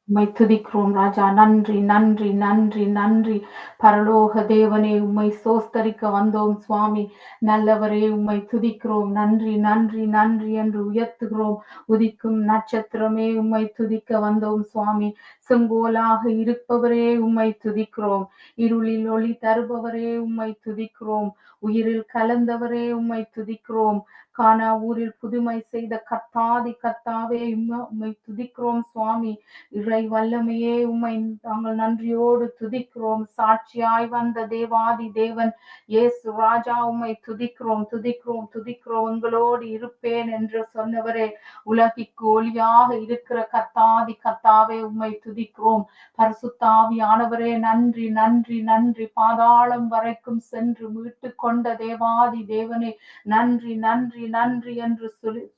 உம்மை துதிக்கிறோம் ராஜா. நன்றி, நன்றி, நன்றி, நன்றி. பரலோக தேவனே, உம்மை ஸ்தோத்தரிக்க வந்தோம் சுவாமி. நல்லவரே, உம்மை துதிக்கிறோம். நன்றி, நன்றி, நன்றி என்று உயர்த்துகிறோம். உதிக்கும் நட்சத்திரமே, உம்மை துதிக்க வந்தோம் சுவாமி. செங்கோலாக இருப்பவரே, உம்மை துதிக்கிறோம். இருளில் ஒளி தருபவரே, உம்மை துதிக்கிறோம். உயிரில் கலந்தவரே, உம்மை துதிக்கிறோம். கானா ஊரில் புதுமை செய்த கர்த்தாதி கர்த்தாவே, உம்மை துதிக்கிறோம் சுவாமி. இறை வல்லமையே, உம்மை நாங்கள் நன்றியோடு துதிக்கிறோம். சாட்சியாய் வந்த தேவாதி தேவன் இயேசு ராஜா, உம்மை துதிக்கிறோம், துதிக்கிறோம், துதிக்கிறோம். உங்களோடு இருப்பேன் என்று சொன்னவரே, உலகிற்கு ஒளியாக இருக்கிற கர்த்தாதி கர்த்தாவே, உம்மை துதிக்கிறோம். பரிசுத்தாவியானவரே, நன்றி, நன்றி, நன்றி. பாதாளம் வரைக்கும் சென்று மீட்டு கொண்ட தேவாதி தேவனே, நன்றி, நன்றி, நன்றி என்று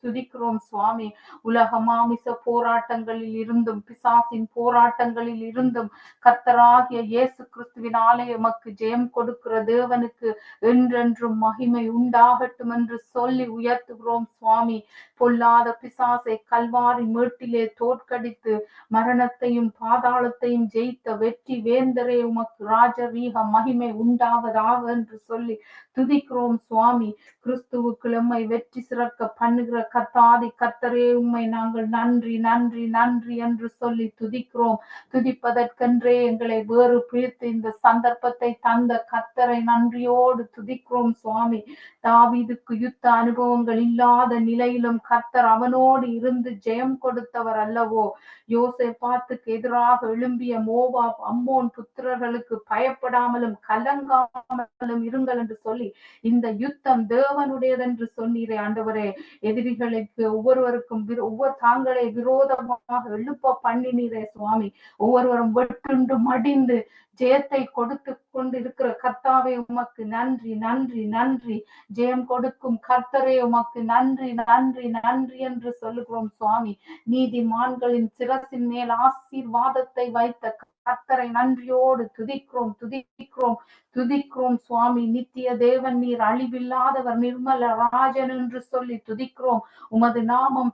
துதிக்கிறோம் சுவாமி. உலக மாமிச போராட்டங்களில் இருந்தும் பிசாசின் போராட்டங்களில் இருந்தும் கர்த்தராகிய இயேசு கிறிஸ்துவினாலே எமக்கு ஜெயம் கொடுக்கிற தேவனுக்கு என்றென்றும் மகிமை உண்டாகட்டும் என்று சொல்லி உயர்த்துகிறோம் சுவாமி. பொல்லாத பிசாசை கல்வாரி மேட்டிலே தோற்கடித்து மரணத்தையும் பாதாளத்தையும் ஜெயித்த வெற்றி வேந்தரே, உமக்கு ராஜரீக மகிமை உண்டாவதாக என்று சொல்லி துதிக்கிறோம் சுவாமி. கிறிஸ்துவுக்கு எம்மை வெற்றி சிறக்க பண்ணுகிற கர்த்தாதி கர்த்தரே, உம்மை நாங்கள் நன்றி, நன்றி, நன்றி என்று சொல்லி துதிக்கிறோம். துதிப்பதற்கென்றே எங்களை வேறு பிரித்து இந்த சந்தர்ப்பத்தை தந்த கர்த்தரை நன்றியோடு துதிக்கிறோம் சுவாமி. தாவீதுக்கு யுத்த அனுபவங்கள் இல்லாத நிலையிலும் கர்த்தர் அவனோடு இருந்து ஜெயம் கொடுத்தவர் அல்லவோ. யோசேப்பாத்துக்கு எதிராக எழும்பிய மோவாப் அம்மோன் புத்திரர்களுக்கு பயப்படாமலும் கலங்காமலும் இருங்கள் என்று சொல்லி இந்த யுத்தம் தேவனுடையதென்று சொன்னீரே ஆண்டவரே. எதிரிகளுக்கு ஒவ்வொருவருக்கும் ஒவ்வொரு தாங்களே விரோதமாக எழுப்ப பண்ணினீரே சுவாமி. ஒவ்வொருவரும் வெட்டுண்டு மடிந்து ஜெயத்தை கொடுத்து கொண்டு இருக்கிற கர்த்தாவே, உமக்கு நன்றி, நன்றி, நன்றி. ஜெயம் கொடுக்கும் கர்த்தரே, உமக்கு நன்றி, நன்றி, நன்றி என்று சொல்லுகிறோம் சுவாமி. நீதிமான்களின் சிரசின் மேல் ஆசீர்வாதத்தை வைத்த கர்த்தரை நன்றியோடு துதிக்கிறோம், துதிக்கிறோம், துதிக்கிறோம் சுவாமி. நித்திய தேவன் நீர், அழிவில்லாதவர், நிர்மல ராஜன் என்று சொல்லி துதிக்கிறோம். உமது நாமம்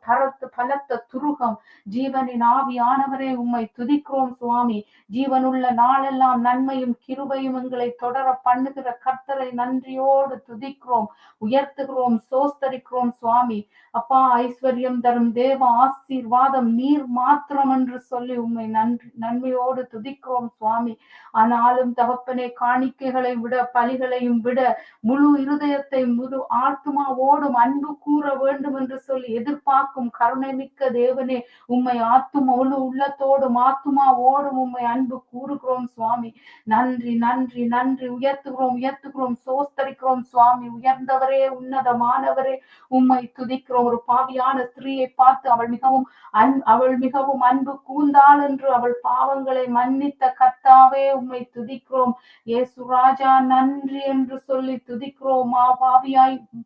பலத்த துருகம். ஜீவனின் ஆவியானவரே, உம்மை துதிக்கிறோம் சுவாமி. ஜீவனுள்ள நாளெல்லாம் நன்மையும் கிருபையும் எங்களை தொடர பண்ணுகிற கர்த்தரை நன்றியோடு துதிக்கிறோம், உயர்த்துகிறோம், சோஸ்தரிக்கிறோம் சுவாமி. அப்பா, ஐஸ்வர்யம் தரும் தேவ ஆசீர்வாதம் நீர் மாத்திரம் என்று சொல்லி உம்மை நன்மையோடு துதிக்கிறோம் சுவாமி. ஆனாலும் தகப்பனே, காணிக்கைகளை விட பலிகளையும் விட முழு இருதயத்தை முழு ஆத்மாவோடும் அன்பு கூற வேண்டும் என்று சொல்லி எதிர்பார்க்கும் கருணை மிக்க தேவனே, உம்மை முழு உள்ளத்தோடும் ஆத்மாவோடும் உம்மை அன்பு கூறுகிறோம் சுவாமி. நன்றி, நன்றி, நன்றி. உயர்த்துகிறோம், உயர்த்துகிறோம், சோஸ்தரிக்கிறோம் சுவாமி. உயர்ந்தவரே, உன்னதமானவரே, உம்மை துதிக்கிறோம். ஒரு பாவியான ஸ்திரீயை பார்த்து அவள் மிகவும் அன்பு கூர்ந்தாள் என்று அவள் பாவங்களை மன்னித்த கர்த்தாவே, உம்மை துதிக்கிறோம். இயேசு ராஜா, நன்றி என்று சொல்லி துதிக்கிறோம்.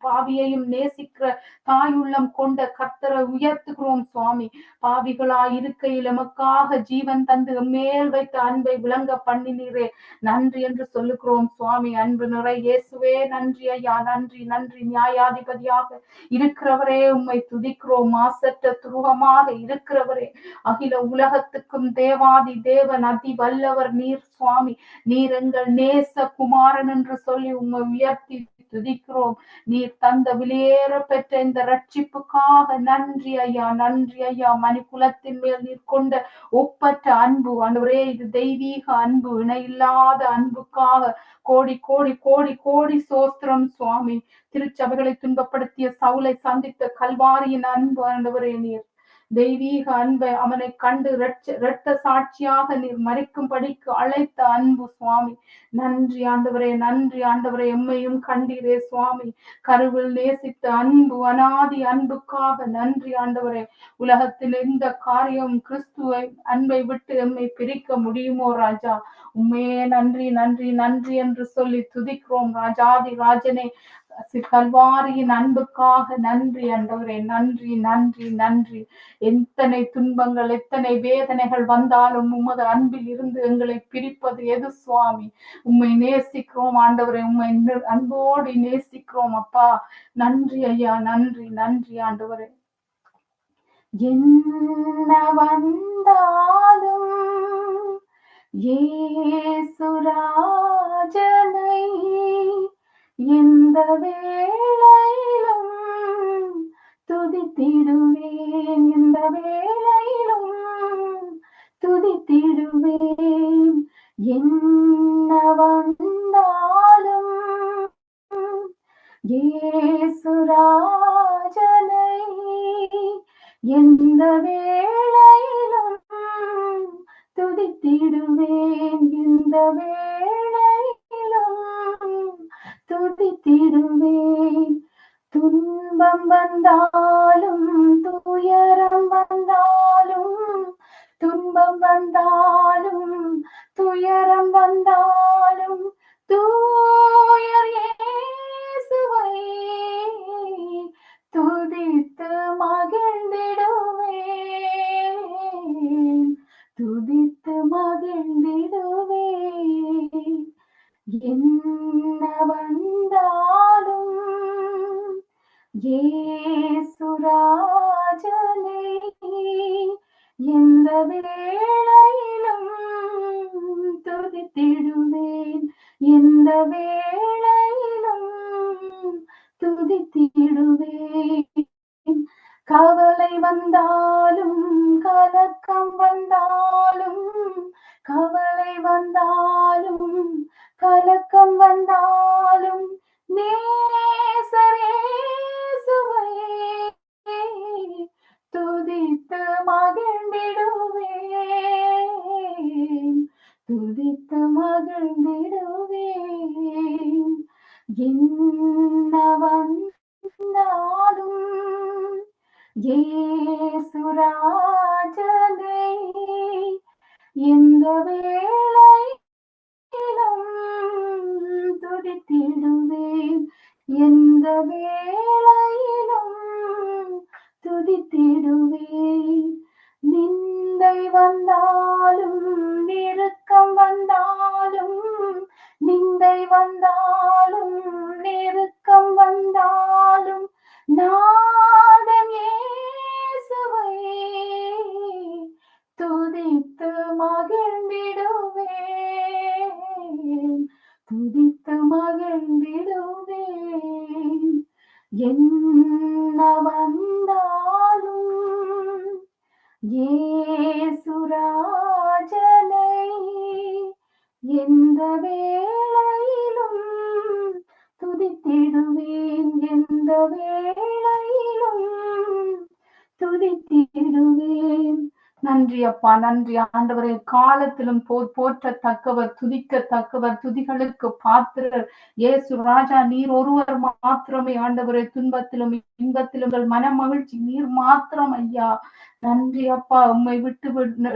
பாவியையும் நேசிக்கிற தாயுள்ளம் கொண்ட கர்த்தரை உயர்த்துகிறோம் சுவாமி. பாவிகளாய் இருக்கையில் எமக்காக ஜீவன் தந்து மேல் வைத்த அன்பை விளங்க பண்ணினீரே, நன்றி என்று சொல்லுகிறோம் சுவாமி. அன்பு நிறை இயேசுவே, நன்றி ஐயா, நன்றி, நன்றி. நியாயாதிபதியாக இருக்கிறவரே, உம்மை துதிக்கிறோம். மாசற்ற துருகமாக இருக்கிறவரே, அகில உலகத்துக்கும் தேவாதி தேவன், அதி வல்லவர் நீர் சுவாமி. நீர் எங்கள் நேச குமாரன் என்று சொல்லி உம்மை உயர்த்தி துதிக்கிறோம். நீர் தந்த விலையேற பெற்ற இந்த ரட்சிப்புக்காக நன்றி ஐயா, நன்றி ஐயா. மனுக்குலத்தின் மேல் நீர் கொண்ட ஒப்பற்ற அன்பு ஆண்டவரே, இது தெய்வீக அன்பு, இணையில்லாத அன்புக்காக கோடி கோடி கோடி கோடி சோஸ்திரம் சுவாமி. திருச்சபைகளை துன்பப்படுத்திய சவுலை சந்தித்த கல்வாரியின் அன்பு ஆண்டவரே, நீர் தெய்வீக அன்பை அவனை கண்டு இரத்த சாட்சியாக நீர் மறிக்கும்படிக்கு அழைத்த அன்பு சுவாமி. நன்றி ஆண்டவரே, நன்றி ஆண்டவரே. எம்மையும் கண்டீரே சுவாமி. கருவில் நேசித்த அன்பு, அனாதி அன்புக்காக நன்றி ஆண்டவரே. உலகத்தில் எந்த காரியம் கிறிஸ்துவை அன்பை விட்டு எம்மை பிரிக்க முடியுமோ ராஜா? உண்மையே நன்றி, நன்றி, நன்றி என்று சொல்லி துதிக்கிறோம். ராஜாதி ராஜனே, கல்வாரியின் அன்புக்காக நன்றி ஆண்டவரே, நன்றி, நன்றி, நன்றி. எத்தனை துன்பங்கள், எத்தனை வேதனைகள் வந்தாலும் உமது அன்பில் இருந்து எங்களை பிரிப்பது எது சுவாமி? உம்மை நேசிக்கிறோம் ஆண்டவரே, உம்மை அன்போடு நேசிக்கிறோம் அப்பா. நன்றி ஐயா, நன்றி, நன்றி ஆண்டவரே. என்ன வந்தாலும் இயேசுராஜனை எந்த வேளையிலும் துதித்திடுவேன், எந்த வேளையிலும் துதித்திடுவேன். என்ன வந்தாலும் இயேசுராஜனை எந்த வேளையிலும் துதித்திடுவேன், எந்த வேளையிலும் துதித்திடுவேன். துன்பம் வந்தாலும் துயரம் வந்தாலும், துன்பம் வந்தாலும் துயரம் வந்தாலும் தூயர் இயேசுவை துதித்து மகிழ்ந்திடுவேன், துதித்து மகிழ்ந்திடுவேன். என்ன வந்தாலும் இயேசுராஜனை எந்த வேளையிலும் துதித்திடுவேன், எந்த வேளையிலும் துதித்திடுவேன். கவலை வந்தாலும் கலக்கம் வந்தாலும், கவலை வந்தாலும் கலக்கம் வந்தாலும் நேசர் இயேசுவை துதித்து மகிழ்ந்திடுவேன், துதித்து மகிழ்ந்திடுவேன். என்ன வந்தாலும் இயேசுராஜனை எந்த வேளையிலும் துதித்திடுவேன், எந்த வேளையிலும் துதித்திடுவேன். நிந்தை வந்தாலும் நெருக்கம் வந்தாலும், நிந்தை வந்தாலும் நெருக்கம் வந்தாலும் நாதன் இயேசுவை துதித்து மகிழ்ந்திடுவேன், துதித்து மகிழ்ந்திடுவேன். என்ன வந்தாலும் இயேசுராஜனை எந்த வேளையிலும் துதித்திடுவேன், எந்த வேளையிலும் துதித்திடுவேன். நன்றி அப்பா, நன்றி ஆண்டவரே. காலத்திலும் போற்றத்தக்கவர், துதிக்கத்தக்கவர், துதிகளுக்கு பாத்திரர் இயேசு ராஜா. நீர் ஒருவர் மாத்திரமே ஆண்டவரே. துன்பத்திலும் இன்பத்திலும் மன மகிழ்ச்சி நீர் மாத்திரம் ஐயா. நன்றி அப்பா. உம்மை விட்டு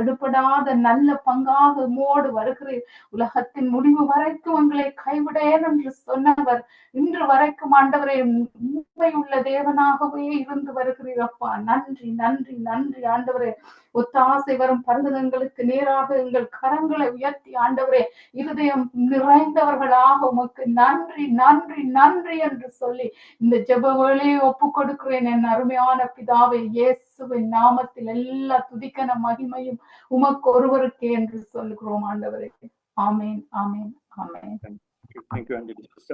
எடுபடாத நல்ல பங்காக உம்மோடு வருகிறேன். உலகத்தின் முடிவு வரைக்கும் உங்களை கைவிடேன் என்று சொன்னவர் இன்று வரைக்கும் ஆண்டவரே உண்மை உள்ள தேவனாகவே இருந்து வருகிறீர் அப்பா. நன்றி, நன்றி, நன்றி ஆண்டவரே. ஒத்தாசை வரும் பர்வதங்களுக்கு நேராக எங்கள் கரங்களை உயர்த்தி ஆண்டவரே இருதயம் நிறைந்தவர்களாக உமக்கு நன்றி, நன்றி, நன்றி என்று சொல்லி இந்த ஜெப வேளையை ஒப்பு கொடுக்கிறேன். என் அருமையான பிதாவே, இயேசுவின் நாமத்தில் எல்லா துதிக்கன மகிமையும் உமக்கு ஒருவருக்கே என்று சொல்லுகிறோம் ஆண்டவரே. ஆமேன், ஆமேன், ஆமேன்.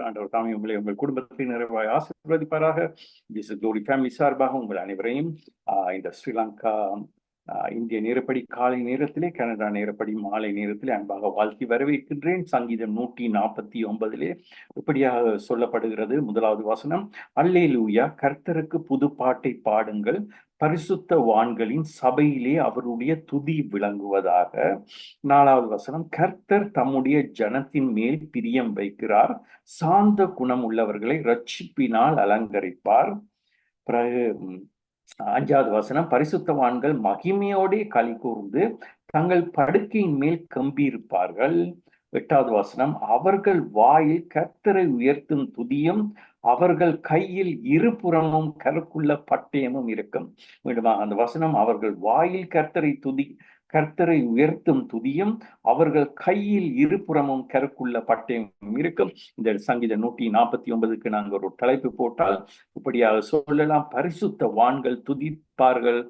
ஆண்டவர் தாமே உங்களை உங்கள் குடும்பத்தை நிறைவாய் ஆசீர்வதிப்பாராக. க்ளோரி ஃபேமிலி சார்பாக உங்கள் அனைவரையும் இந்த ஸ்ரீலங்கா இந்திய நேரப்படி காலை நேரத்திலே, கனடா நேரப்படி மாலை நேரத்திலே அன்பாக வாழ்த்தி வரவேற்கின்றேன். சங்கீதம் 149 இப்படியாக சொல்லப்படுகிறது. முதலாவது வசனம், அல்லேலூயா, கர்த்தருக்கு புது பாட்டை பாடுங்கள், பரிசுத்த வான்களின் சபையிலே அவருடைய துதி விளங்குவதாக. 4வது வசனம், கர்த்தர் தம்முடைய ஜனத்தின் மேல் பிரியம் வைக்கிறார், சாந்த குணம் உள்ளவர்களை இரட்சிப்பினால் அலங்கரிப்பார். பிறகு 5வது வசனம், பரிசுத்தவான்கள் மகிமையோடே களி கூர்ந்து தங்கள் படுக்கையின் மேல் கம்பீரிப்பார்கள். 8வது வசனம், அவர்கள் வாயில் கர்த்தரை உயர்த்தும் துதியும் அவர்கள் கையில் இருபுறமும் கருக்குள்ள பட்டயமும் இருக்கும். மீண்டுமா அந்த வசனம், அவர்கள் வாயில் கர்த்தரை உயர்த்தும் துதியும், அவர்கள் கையில் இருபுறமும் கருக்குள்ள பட்டயம் இருக்கும். இந்த சங்கீதம் 149க்கு நாங்கள் ஒரு தலைப்பு போட்டால் இப்படியாக சொல்லலாம்: பரிசுத்த வான்கள் துதிப்பார்கள்,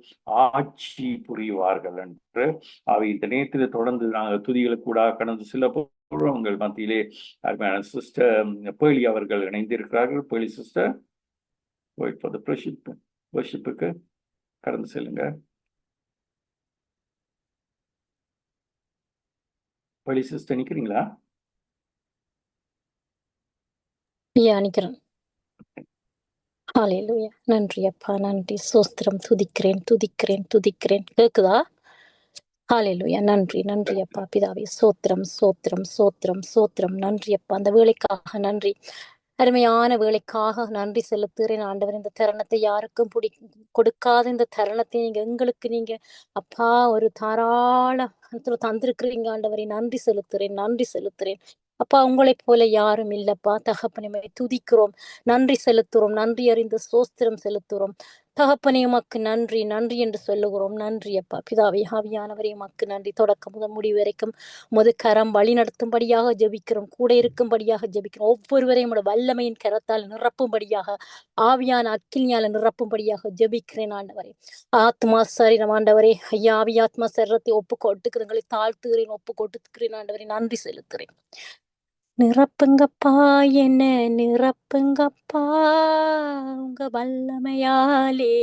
ஆட்சி புரிவார்கள் என்று. அவை இந்த நேரத்தில் தொடர்ந்து நாங்கள் துதிகளுக்கு கூட கடந்து சில உங்கள் மத்தியிலே அருமையான சிஸ்டர் பேலி அவர்கள் இணைந்திருக்கிறார்கள். பேலி சிஸ்டர், வர்ஷிப்புக்கு கடந்து செல்லுங்க. பேலி சிஸ்டர் நிக்கிறீங்களா? நிக்கிறேன். ஹalleluya. நன்றி அப்பா, நன்றி, ஸ்தோத்திரம். துதிக்கிறேன். கேக்குதா? ஹalleluya. நன்றி அப்பா பிதாவே. சோத்திரம். நன்றி அப்பா, அந்த வேலைக்காக நன்றி. அருமையான வேலைக்காக நன்றி செலுத்துகிறேன் ஆண்டவர். இந்த தருணத்தை யாருக்கும் கொடுக்காத இந்த தருணத்தை நீங்க அப்பா ஒரு தாராளத்துல தந்திருக்கிறீங்க ஆண்டவரை. நன்றி செலுத்துறேன் அப்பா. உங்களைப் போல யாரும் இல்லப்பா தகப்பனே. துதிக்கிறோம், நன்றி செலுத்துறோம், நன்றி அறிந்து சோஸ்திரம் செலுத்துறோம் தகப்பனே. உமக்கு நன்றி என்று சொல்லுகிறோம். நன்றி அப்பா பிதாவே. ஆவியானவரே உமக்கு நன்றி. தொடக்கம் முதல் முடிவு வரைக்கும் உமது கரம் வழி நடத்தும்படியாக ஜெபிக்கிறோம், கூட இருக்கும்படியாக ஜெபிக்கிறோம். ஒவ்வொருவரையும் வல்லமையின் கரத்தால் நிரப்பும்படியாக, ஆவியான அக்கினியால நிரப்பும்படியாக ஜெபிக்கிறேன் ஆண்டவரே. ஆத்மா சரீரம் ஆண்டவரே ஐயா, ஆவியாத்மா சரீரத்தை ஒப்பு கொடுத்துக்கிறேன், தாழ்த்துகிறேன், ஒப்பு கொடுத்துக்கிறேன் ஆண்டவரே. நன்றி செலுத்துறேன். நிரப்புங்கப்பா, என்ன நிரப்புங்கப்பா, உங்க வல்லமையாலே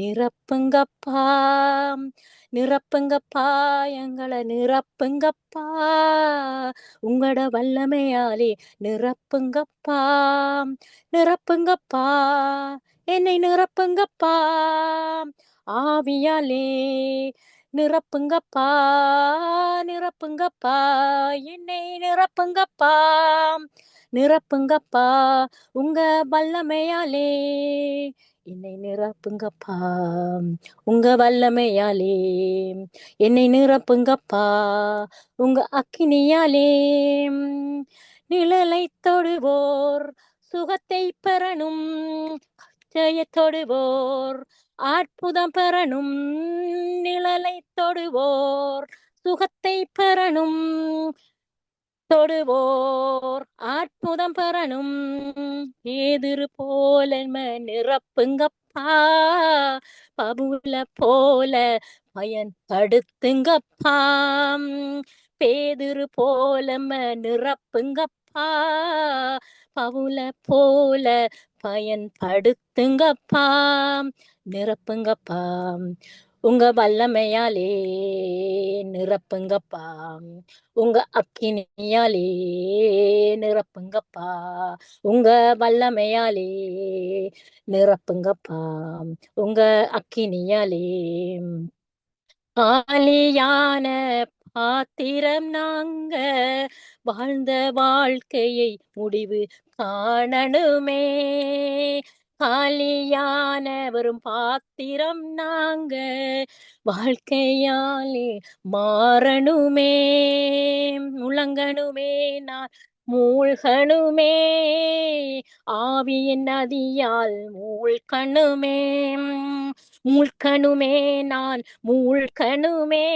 நிரப்புங்கப்பா, எங்களை நிரப்புங்கப்பா, உங்களோட வல்லமையாலே நிரப்புங்கப்பா, என்னை நிரப்புங்கப்பா, ஆவியாலே நிரப்புங்கப்பா, என்னை நிரப்புங்கப்பா, உங்க வல்லமையாலே என்னை நிரப்புங்கப்பா, உங்க வல்லமையாலே என்னை நிரப்புங்கப்பா, உங்க அக்கினியாலே நிழலை தொடுவோர் சுகத்தை பெறணும், தொடுவோர் அற்புதம் பெறணும், நிழலை தொடுவோர் சுகத்தை பெறணும், தொடுவோர் அற்புதம் பெறணும், எதிர் போல நிரப்புங்கப்பா, பவுல போல பயன்படுத்துங்கப்பா, பேதுரு போல நிரப்புங்கப்பா, பவுல போல பயன்படுத்துங்கப்பா, நிரப்புங்கப்பா, உங்க வல்லமையாலே நிரப்புங்கப்பா, உங்க அக்கினியாலே நிரப்புங்கப்பா, உங்க வல்லமையாலே நிரப்புங்கப்பா, உங்க அக்கினியாலே. காலியான பாத்திரம் நாங்க, வாழ்ந்த வாழ்க்கையை முடிவு காணணுமே, காலியான வரும் பாத்திரம் நாங்க, வாழ்க்கையாலே மாறணுமே, முழங்கணுமே, நான் மூழ்கணுமே, ஆவியின் நதியால் மூழ்கணுமே, நான் மூழ்கணுமே,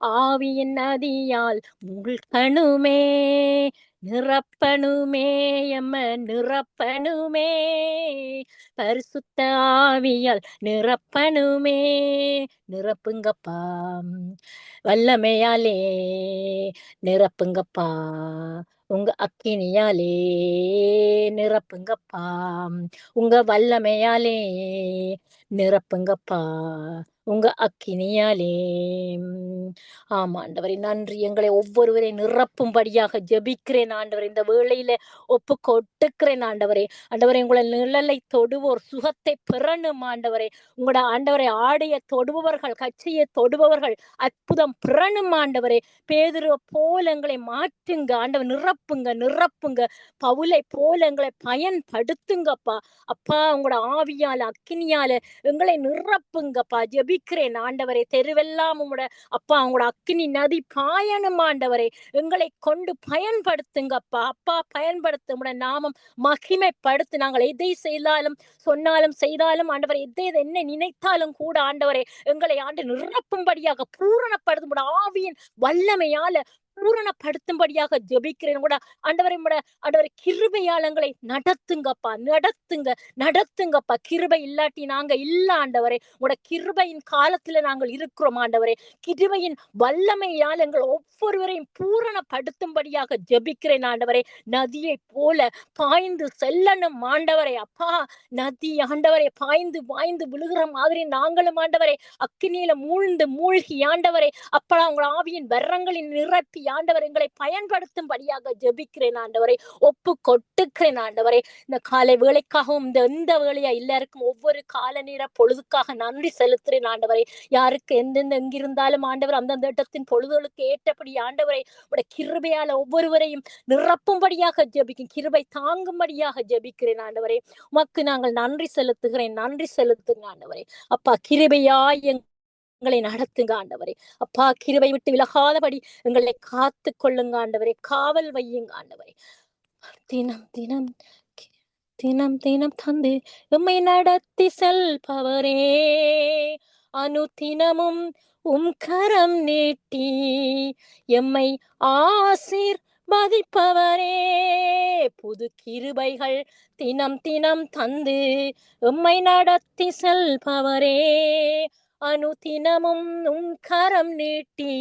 ஆவியின் நதியால் மூழ்கணுமே, நிரப்பணுமே, நிரப்பணுமே, பரிசுத்த ஆவியால் நிரப்பணுமே, நிரப்புங்கப்பா, வல்லமையாலே நிரப்புங்கப்பா, உங்க அக்கினியாலே நிரப்புங்கப்பா, உங்க வல்லமையாலே நிரப்புங்கப்பா, உங்க அக்கினியாலே. ஆமா ஆண்டவரே நன்றி. எங்களை ஒவ்வொருவரை நிரப்பும்படியாக ஜெபிக்கிறேன் ஆண்டவரே. இந்த வேளையில ஒப்பு கொடுக்கிறேன் ஆண்டவரே. உங்களை நிழலை தொடுவோர் சுகத்தை பெறணும் ஆண்டவரே. உங்களோட ஆண்டவரை ஆடைய தொடுபவர்கள், கட்சியை தொடுபவர்கள் அற்புதம் பெறணும் ஆண்டவரே. பேதுரு போல எங்களை மாற்றுங்க ஆண்டவர். நிரப்புங்க. பவுலை போல எங்களை பயன்படுத்துங்கப்பா. அப்பா உங்களோட ஆவியால அக்கினியால எங்களை நிரப்புங்கப்பா. ஜெபிக்கிறேன் ஆண்டவரே. தெருவெல்லாம் உங்களோட அப்பா அப்பா உங்களோட அக்கினி நதி பாயணும் ஆண்டவரே, எங்களை கொண்டு பயன்படுத்துங்கப்பா. அப்பா பயன்படுத்த உடைய நாமம் மகிமைப்படுத்து. நாங்கள் எதை செய்தாலும் சொன்னாலும் செய்தாலும் ஆண்டவரை எதை என்ன நினைத்தாலும் கூட ஆண்டவரை எங்களை நிரப்பும்படியாக பூரணப்படுத்தும் ஆவியின் வல்லமையால பூரணப்படுத்தும்படியாக ஜெபிக்கிறேன் கூட ஆண்டவரை ஆண்டவரை கிருபையாளங்களை நடத்துங்கப்பா, நடத்துங்கப்பா. கிருபை இல்லாட்டி நாங்க இல்ல ஆண்டவரே. உங்களோட கிருபையின் காலத்துல நாங்கள் இருக்கிறோம் ஆண்டவரே. கிருபையின் வல்லமையால் எங்கள் ஒவ்வொருவரையும் பூரணப்படுத்தும்படியாக ஜெபிக்கிறேன் ஆண்டவரே. நதியை போல பாய்ந்து செல்லணும் ஆண்டவரே. அப்பா நதி ஆண்டவரை பாய்ந்து விழுகிற மாதிரி நாங்களும் ஆண்டவரை அக்கினியில மூழ்கி ஆண்டவரை அப்பா உங்கள் ஆவியின் வரங்களின் நிரப்பி ஆண்டவர் எங்களை பயன்படுத்தும்படியாக ஜெபிக்கிறேன் ஆண்டவரை. ஒப்பு கொட்டுக்கிறேன் ஆண்டவரை. இந்த காலை வேலைக்காகவும் இந்த வேலையா எல்லாருக்கும் ஒவ்வொரு கால நேர பொழுதுக்காக நன்றி செலுத்துறேன் ஆண்டவரை. யாருக்கு எங்கிருந்தாலும் ஆண்டவர் அந்தந்த இடத்தின் பொழுதுகளுக்கு ஏற்றபடி ஆண்டவரை உடைய கிருபையால ஒவ்வொருவரையும் நிரப்பும்படியாக ஜெபிக்கும், கிருபை தாங்கும்படியாக ஜெபிக்கிறேன் ஆண்டவரை. உமக்கு நாங்கள் நன்றி செலுத்துகிறேன் ஆண்டவரை. அப்பா கிருபையாய் எங்களை நடத்துங்க ஆண்டவரே. அப்பா கிருபை விட்டு விலகாதபடி எங்களை காத்து கொள்ளுங்க ஆண்டவரே. காவல் வையுங்க ஆண்டவரே. தினம் தந்து எம்மை நடத்தி செல்பவரே, அனுதினமும் கரம் நீட்டி எம்மை ஆசீர்வதிப்பவரே, புது கிருபைகள் தினம் தந்து எம்மை நடத்தி செல்பவரே, அனுதினமும் கரம் நீட்டி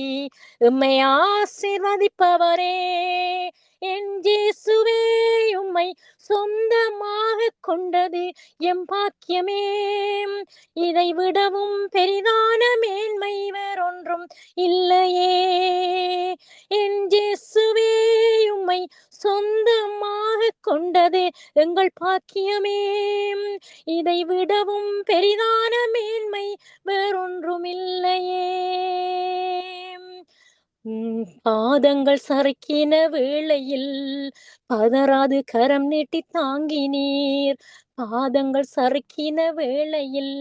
எம்மை ஆசீர்வதிப்பவரே, என் இயேசுவே உம்மை சொந்தமாக கொண்டது எம் பாக்கியமே, இதை விடவும் பெரிதான மேன்மை வேறொன்றும் இல்லையே. என் இயேசுவே உம்மை சொந்தமாக கொண்டது எங்கள் பாக்கியமே, இதை விடவும் பெரிதான மேன்மை வேறொன்றும் இல்லையே. பாதங்கள் சறுக்கின வேளையில் பதறாது கரம் நீட்டி தாங்கினீர், பாதங்கள் சறுக்கின வேளையில்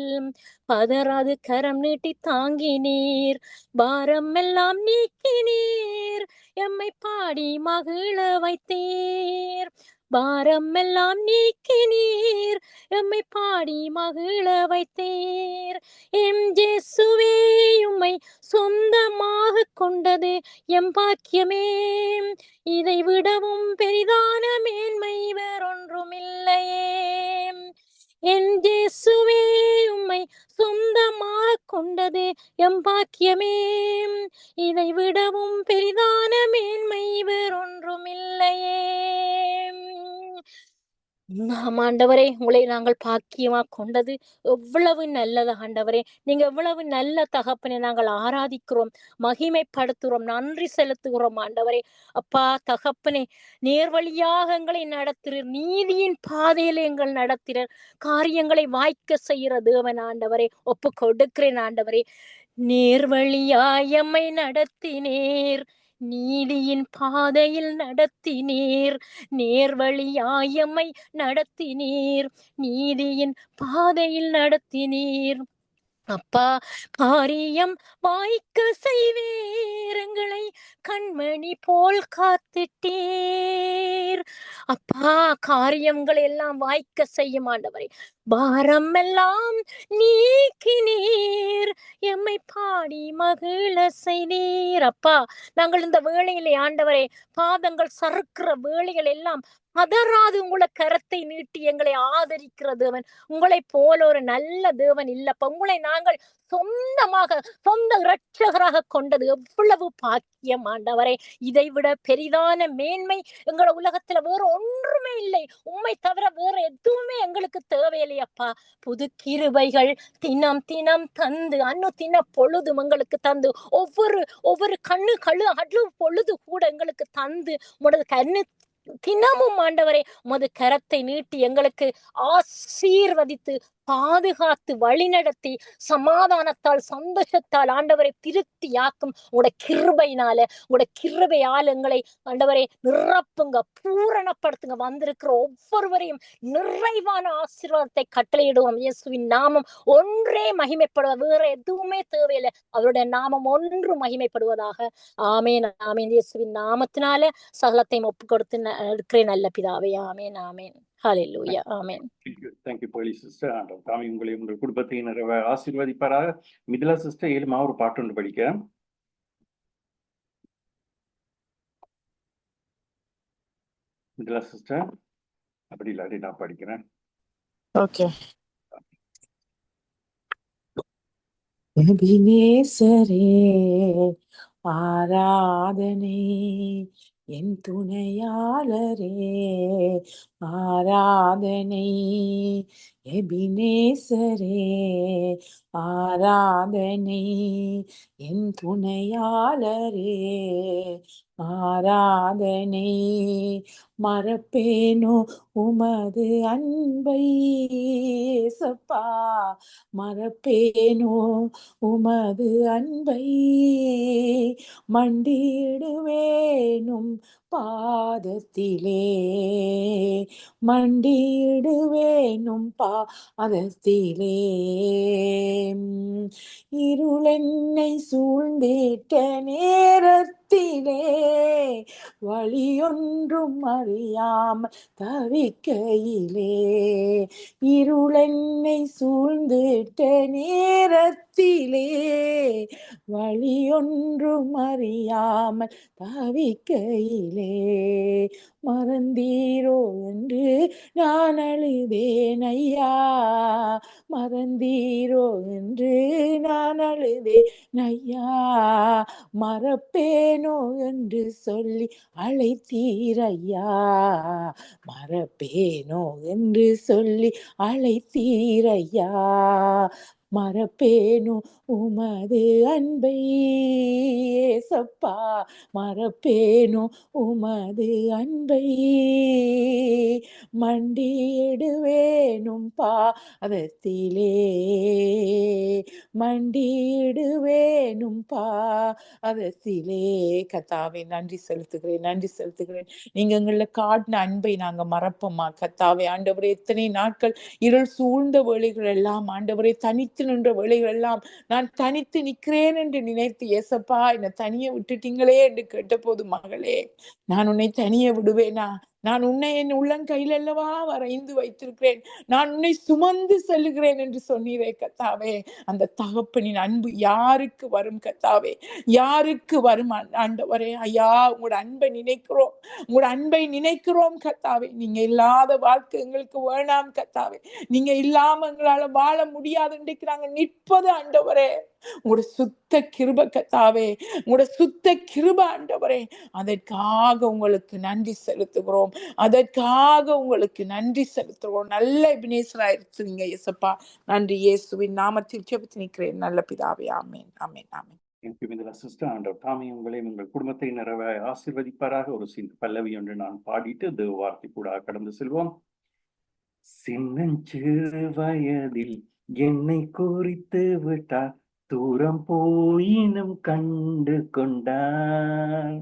பதறாது கரம் நீட்டி தாங்கினீர், பாரம் எல்லாம் நீக்கினீர், எம்மை பாடி மகிழ வைத்தீர், பாரம் எல்லாம் நீக்கினீர், எம்மை பாடி மகிழ வைத்தீர், எம் இயேசுவே உம்மை சொந்தமாக கொண்டது எம் பாக்கியமே, இதை விடவும் பெரிதான மேன்மை வேறொன்றும் இல்லையே. என் இயேசுவே உம்மை சொந்தமாக கொண்டது எம் பாக்கியமே, இதை விடவும் பெரிதான மேன்மை வேறொன்றும் இல்லையே. ஆண்டவரே உங்களை நாங்கள் பாக்கியமா கொண்டது எவ்வளவு நல்லது ஆண்டவரே. நீங்க எவ்வளவு நல்ல தகப்பனை நாங்கள் ஆராதிக்கிறோம், மகிமைப்படுத்துகிறோம், நன்றி செலுத்துகிறோம் ஆண்டவரே. அப்பா தகப்பனே நேர்வழியாக எங்களை நடத்துகிறீர், நீதியின் பாதையில எங்கள் நடத்துகிறீர், காரியங்களை வாய்க்க செய்கிற தேவன் ஆண்டவரே. ஒப்பு கொடுக்கிறேன் ஆண்டவரே. நேர்வழியாய் எம்மை நடத்தினீர், நீதியின் பாதையில் நடத்தினீர், நேர்வழியாய் எம்மை நடத்தினீர், நீதியின் பாதையில் நடத்தினீர். அப்பா காரியம் வாய்க்க செய்வீர், எங்களை கண்மணி போல் காத்திட்டீர். அப்பா காரியங்கள் எல்லாம் வாய்க்க செய்யும் ஆண்டவரே. பாரம் எல்லாம் நீக்கினீர், எம்மை பாடி மகிழ செய்தீர். அப்பா நாங்கள் இந்த வேளையிலே ஆண்டவரே பாதங்கள் சறுக்கிற வேளைகள் எல்லாம் பதறாது உங்களை கரத்தை நீட்டி எங்களை ஆதரிக்கிற தேவன் உங்களை போல ஒரு நல்ல தேவன் இல்லப்பா. உங்களை நாங்கள் சொந்த இரட்சகராக கொண்டது எவ்வளவு பாக்கியம் ஆண்டவரே. இதை விட பெரிதான மேன்மை எங்களோட உலகத்துல வேற ஒன்றுமே இல்லை. உண்மை தவிர வேற எதுவுமே எங்களுக்கு தேவையில்லையப்பா. புது கிருபைகள் தினம் தந்து தின பொழுதும் எங்களுக்கு தந்து ஒவ்வொரு கண்ணு பொழுது கூட எங்களுக்கு தந்து உனது கண்ணு தினமும் ஆண்டவரே உமது கரத்தை நீட்டி எங்களுக்கு ஆசீர்வதித்து பாதுகாத்து வழிநடத்தி சமாதானத்தால் சந்தோஷத்தால் ஆண்டவரை திருப்தியாக்கும் உங்களுடைய கிருபையால் எங்களை ஆண்டவரை நிரப்புங்க, பூரணப்படுத்துங்க. வந்திருக்கிற ஒவ்வொருவரையும் நிறைவான ஆசீர்வாதத்தை கட்டளையிடுவோம். இயேசுவின் நாமம் ஒன்றே மகிமைப்படுவ, வேற எதுவுமே தேவையில்லை. அவருடைய நாமம் ஒன்று மகிமைப்படுவதாக. ஆமேன் ஆமேன். இயேசுவின் நாமத்தினால சகலத்தையும் ஒப்பு கொடுத்து இருக்கிறேன் நல்ல பிதாவே. ஆமேன் ஆமேன். ஹல்லேலூயா. ஆமேன். தேங்க்யூ போலி சிஸ்டர். ஆண்டவர் தாமே உங்களை உங்கள் குடும்பத்தினர் ஆசீர்வதிப்பாராக. மிதிலா சிஸ்டர் ஏழுமா ஒரு பாட்டு ஒன்று படிக்கிறேன். மிதிலா சிஸ்டர் அப்படி இல்லாட்டி நான் படிக்கிறேன். ஓகே. எபினேசரே ஆராதனை, என் துணையாளரே ஆராதனை. எபினேசரே ஆராதனை, என் துணையாளரே ஆராதனை. மறப்பேனோ உமது அன்பை ஏசப்பா, மறப்பேனோ உமது அன்பை, மண்டியிடுவேனும் பாதத்திலே, மண்டியிடுவேனும் பாதத்திலே. இருளென்னை சூழ்ந்திட்ட நேரத்திலே, வழியொன்றும் அறியாமல் தவிக்கையிலே, இருளென்னை சூழ்ந்திட்ட நேரத்திலே, வழியொன்றும் அறியாமல் தவிக்கையிலே, மறந்தீரோ என்று நான் அழுதேன் ஐயா, மறந்தீரோ என்று நான் அழுதேன் ஐயா, மறப்பேனோ என்று சொல்லி அழைத்தீரையா, மறப்பேனோ என்று சொல்லி அழைத்தீரையா, மறப்பேனோ உமது அன்பை ஏசப்பா, மறப்பேனோ உமது அன்பை, மண்டியிடுவேனும் பாதத்திலே, மண்டியிடுவேனும் பாதத்திலே. கர்த்தாவே நன்றி செலுத்துகிறேன், நன்றி செலுத்துகிறேன். நீங்க எங்களை காட்டின அன்பை நாங்க மறப்போமா கர்த்தாவே. ஆண்டவரே, எத்தனை நாட்கள் இருள் சூழ்ந்த வேளைகள் எல்லாம் ஆண்டவரே, தனித்து நின்ற வேளைகள் எல்லாம் நான் தனித்து நிற்கிறேன் என்று நினைத்து ஏசப்பா என்னை தனியே விட்டுட்டீங்களே என்று கேட்டபோது, மகளே நான் உன்னை தனியே விடுவேனா, நான் உன்னை என் உள்ளங்கையில் அல்லவா வரைந்து வைத்திருக்கிறேன், நான் உன்னை சுமந்து செல்லுகிறேன் என்று சொன்னீரே கர்த்தாவே. அந்த தகப்பனின் அன்பு யாருக்கு வரும் கர்த்தாவே, யாருக்கு வரும் ஆண்டவரே. ஐயா, உங்களோட அன்பை நினைக்கிறோம், உங்களோட அன்பை நினைக்கிறோம் கர்த்தாவே. நீங்க இல்லாத வாழ்க்கை எங்களுக்கு வேணாம் கர்த்தாவே, நீங்க இல்லாம எங்களால வாழ முடியாது. இன்றைக்கு நாங்க நிற்பது ஆண்டவரே உங்களோட சுத்த கிருபை கர்த்தாவே, உங்களோட சுத்த கிருபை ஆண்டவரே. அதற்காக உங்களுக்கு நன்றி செலுத்துகிறோம், அதற்காக உங்களுக்கு நன்றி செலுத்துகிறோம். நல்ல எபினேசராயிருச்சுங்க இயேசப்பா. நன்றி இயேசுவின் நாமத்தில் ஜெபித்து நிற்கிறேன் நல்ல பிதாவே. ஆமென் ஆமென் ஆமென். சிஸ்டர். ஆண்டவர் தாமே உங்களை உங்கள் குடும்பத்தை நிறைவாய் ஆசீர்வதிப்பாராக. ஒரு பல்லவி ஒன்று நான் பாடிட்டு தேவ வார்த்தை கூட கடந்து செல்வோம். சின்னஞ்சிறு வயதில் என்னை குறித்து விட்டார், தூரம் போயினும் கண்டு கொண்டார்.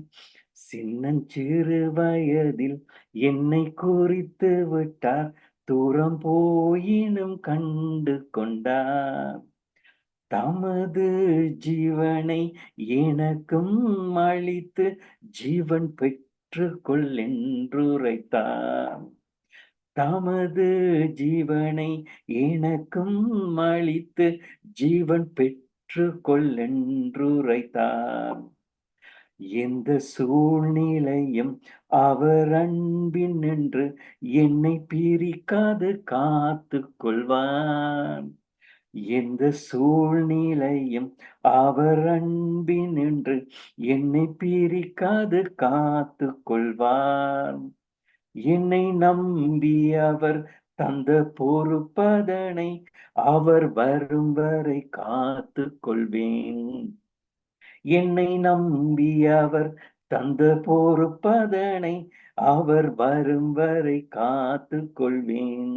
சின்னஞ்சிறு வயதில் என்னை குறித்து விட்டார், தூரம் போயினும் கண்டு கொண்டார். தமது ஜீவனை எனக்கும் அளித்து ஜீவன் பெற்று கொள் என்றுரைத்தார். தமது ஜீவனை எனக்கும் அளித்து ஜீவன் பெற்று கொள் என்றுரைத்தார். எந்த சூழ்நிலையும் அவர் அன்பின் என்று என்னை பிரிக்காது காத்து கொள்வார். எந்த சூழ்நிலையும் அவர் அன்பின் என்று என்னை பிரிக்காது காத்து கொள்வார். என்னை நம்பி அவர் தந்த பொறுப்பதனை அவர் வரும் வரை காத்து கொள்வேன். என்னை நம்பி அவர் தந்த பொறுப்பதனை அவர் வரும் வரை காத்து கொள்வேன்.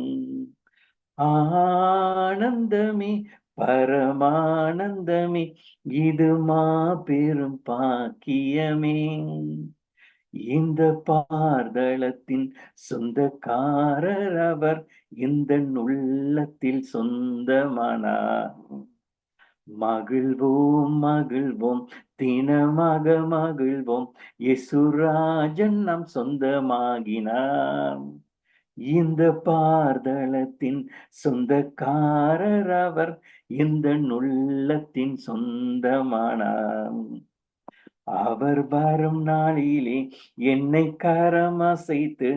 ஆனந்தமே பரமானந்தமே, இது மாபெரும் பாக்கியமே. இந்த பார்தளத்தின் சொந்தக்காரர் அவர், இந்த உள்ளத்தில் சொந்தமானார். மகிழ்வோம் மகிழ்வோம் தினமாக மகிழ்வோம், இயேசுராஜன் நம் சொந்தமாகினார். இந்த பார்தலத்தின் சொந்தக்காரர் அவர், இந்த உள்ளத்தின் சொந்தமானார். அவர் வரும் நாளிலே என்னை கரமசைத்து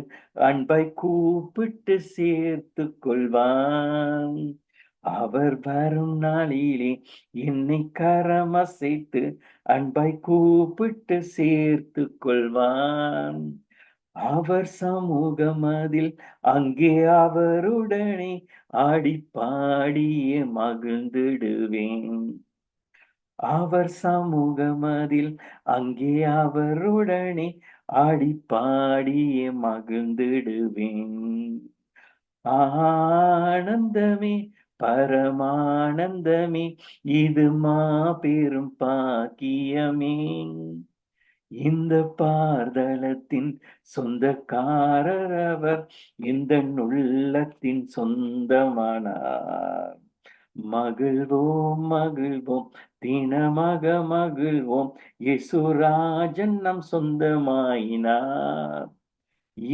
அன்பை கூப்பிட்டு சேர்த்து கொள்வான். அவர் வரும் நாளிலே என்னை கரமசைத்து அன்பை கூப்பிட்டு சேர்த்து கொள்வான். அவர் சமூகமதில் அங்கே அவருடனே ஆடி பாடியே மகிழ்ந்திடுவேன். அவர் சமூகமதில் அங்கே அவருடனே ஆடி பாடியே மகிழ்ந்திடுவேன். ஆனந்தமே பரமானந்தமே, இது மாபெரும் பாக்கியமே. இந்த பார்தலத்தின் சொந்தக்காரர் அவர், இந்த உள்ளத்தின் சொந்தமானார். மகிழ்வோம் மகிழ்வோம் தினமாக மகிழ்வோம், இயேசுராஜன் நம் சொந்தமாயினார்.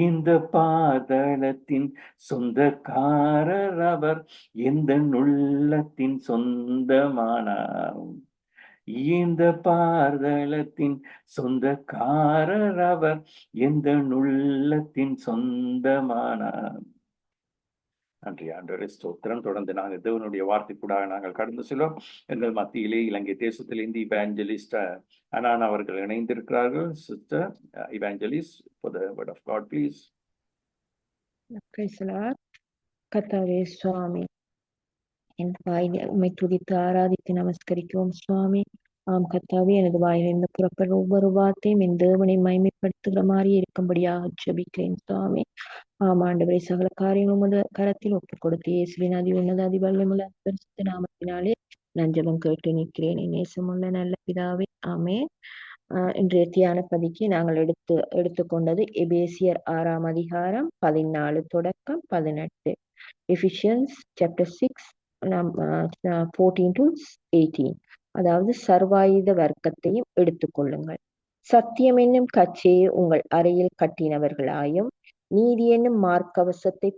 இந்த பாதளத்தின் சொந்தக்காரர் அவர், எந்த உள்ளத்தின் சொந்தமானார். இந்த பார்தலத்தின் சொந்தக்காரர் அவர், எந்த உள்ளத்தின் சொந்தமானார். நன்றி ஆண்டவரே, ஸ்தோத்திரம். தொடர்ந்து நாங்கள் தேவனுடைய வார்த்தைக்கூடாக நாங்கள் கடந்து செல்வோம். எங்கள் மத்தியிலே இலங்கை தேசத்திலிருந்து இவாஞ்சலிஸ்ட் அனான் அவர்கள் இணைந்திருக்கிறார்கள். Sister evangelist, for the word of God, please. Praise the Lord. கர்த்தாவே சுவாமி, என் வாயிலே உம்மை துதித்து ஆராதித்து நமஸ்கரிக்கிறோம் சுவாமி. ஆம் கர்த்தாவே, எனது வாயிலிருந்து புறப்படுற ஒவ்வொரு வார்த்தையும் என் தேவனை மகிமைப்படுத்துகிற மாதிரி இருக்கும்படியாக ஜெபிக்கிறேன் சுவாமி. ஆம் ஆண்டவரே, சகல காரியங்களும் உமது கரத்தில் ஒப்புக் கொடுத்து இயேசுவின் அதி உன்னத அதி வல்லமுள்ள பரிசுத்த நாமத்தினாலே நான் ஜெபம் கேட்டு நிற்கிறேன். என் நேசமுள்ள நல்ல பிதாவே, ஆமென். இன்றைய தியான பதிக்கு நாங்கள் எடுத்துக்கொண்டது எபேசியர் 6ஆம் அதிகாரம் 14 தொடக்கம் 18. Ephesians chapter 6 14 to 18. அதாவது சர்வாயுத வர்க்கத்தையும் எடுத்துக்கொள்ளுங்கள். சத்தியம் என்னும் கச்சையை உங்கள் அறையில் கட்டினவர்களாயும், நீதி என்னும் மார்க்கவசத்தை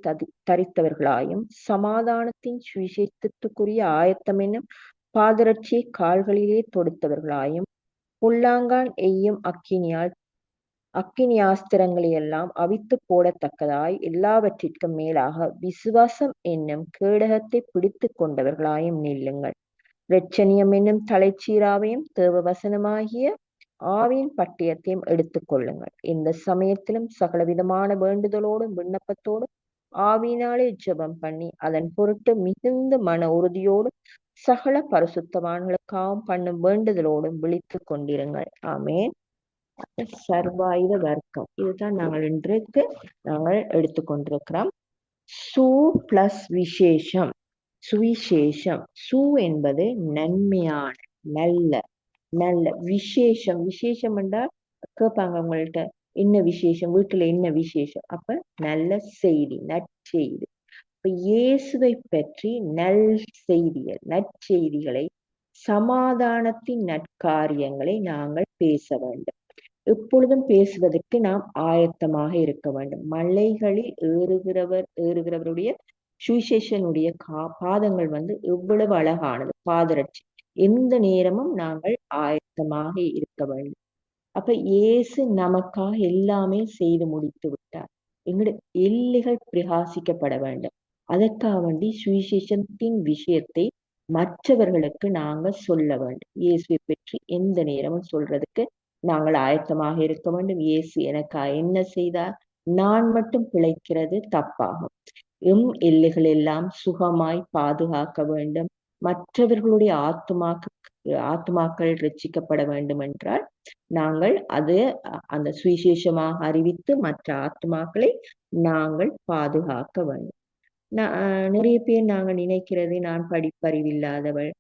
தரித்தவர்களாயும், சமாதானத்தின் சுவிசேஷத்துக்குரிய ஆயத்தம் என்னும் பாதரட்சியை கால்களிலே தொடுத்தவர்களாயும், புல்லாங்கான் எய்யும் அக்கினியாஸ்திரங்களை எல்லாம் அவித்து போடத்தக்கதாய் எல்லாவற்றிற்கும் மேலாக விசுவாசம் என்னும் கேடகத்தை பிடித்து கொண்டவர்களாயும் நில்லுங்கள். இரட்சணியம் என்னும் தலைச்சீராவையும் தேவவசனமாகிய ஆவியின் பட்டயத்தையும் எடுத்துக்கொள்ளுங்கள். இந்த சமயத்திலும் சகலவிதமான வேண்டுதலோடும் விண்ணப்பத்தோடும் ஆவியினாலே ஜெபம் பண்ணி அதன் பொருட்டு மிகுந்த மன உறுதியோடும் சகல பரிசுத்தவான்களுக்காகவும் பண்ணும் வேண்டுதலோடும் விழித்து கொண்டிருங்கள். ஆமென். சர்வாயுத வர்க்கம், இதுதான் நாங்கள் எடுத்துக்கொண்டிருக்கிறோம். சு பிளஸ் விசேஷம், சுவிசேஷம். சு என்பது நன்மையான, நல்ல நல்ல. விசேஷம், விசேஷம் என்றால் கேட்பாங்க உங்கள்கிட்ட, என்ன விசேஷம், வீட்டுல என்ன விசேஷம்? அப்ப நல்ல செய்தி, நற்செய்தி. இப்ப இயேசுவை பற்றி நல் செய்திகள், நற்செய்திகளை, சமாதானத்தின் நற்காரியங்களை நாங்கள் பேச வேண்டும். எப்பொழுதும் பேசுவதற்கு நாம் ஆயத்தமாக இருக்க வேண்டும். மலைகளில் ஏறுகிறவருடைய சுவிசேஷனுடைய பாதங்கள் எவ்வளவு அழகானது, பாதரட்சி. எந்த நேரமும் நாங்கள் ஆயத்தமாக இருக்க வேண்டும். அப்ப இயேசு நமக்காக எல்லாமே செய்து முடித்து விட்டார். எங்களுடைய எல்லைகள் பிரகாசிக்கப்பட வேண்டும். அதற்காக வேண்டி சுவிசேஷத்தின் விஷயத்தை மற்றவர்களுக்கு நாங்கள் சொல்ல வேண்டும். இயேசுவை பற்றி எந்த நேரமும் சொல்றதுக்கு நாங்கள் ஆயத்தமாக இருக்க வேண்டும். இயேசு எனக்காக என்ன செய்தார், நான் மட்டும் பிழைக்கிறது தப்பாகும். எல்லைகள் எல்லாம் சுகமாய் பாதுகாக்க வேண்டும். மற்றவர்களுடைய ஆத்துமாக்கள் ரட்சிக்கப்பட வேண்டும் என்றால் நாங்கள் அந்த சுவிசேஷமாக அறிவித்து மற்ற ஆத்துமாக்களை நாங்கள் பாதுகாக்க வேண்டும். நிறைய பேர் நாங்கள் நினைக்கிறது, நான் படிப்பறிவில்லாதவள்,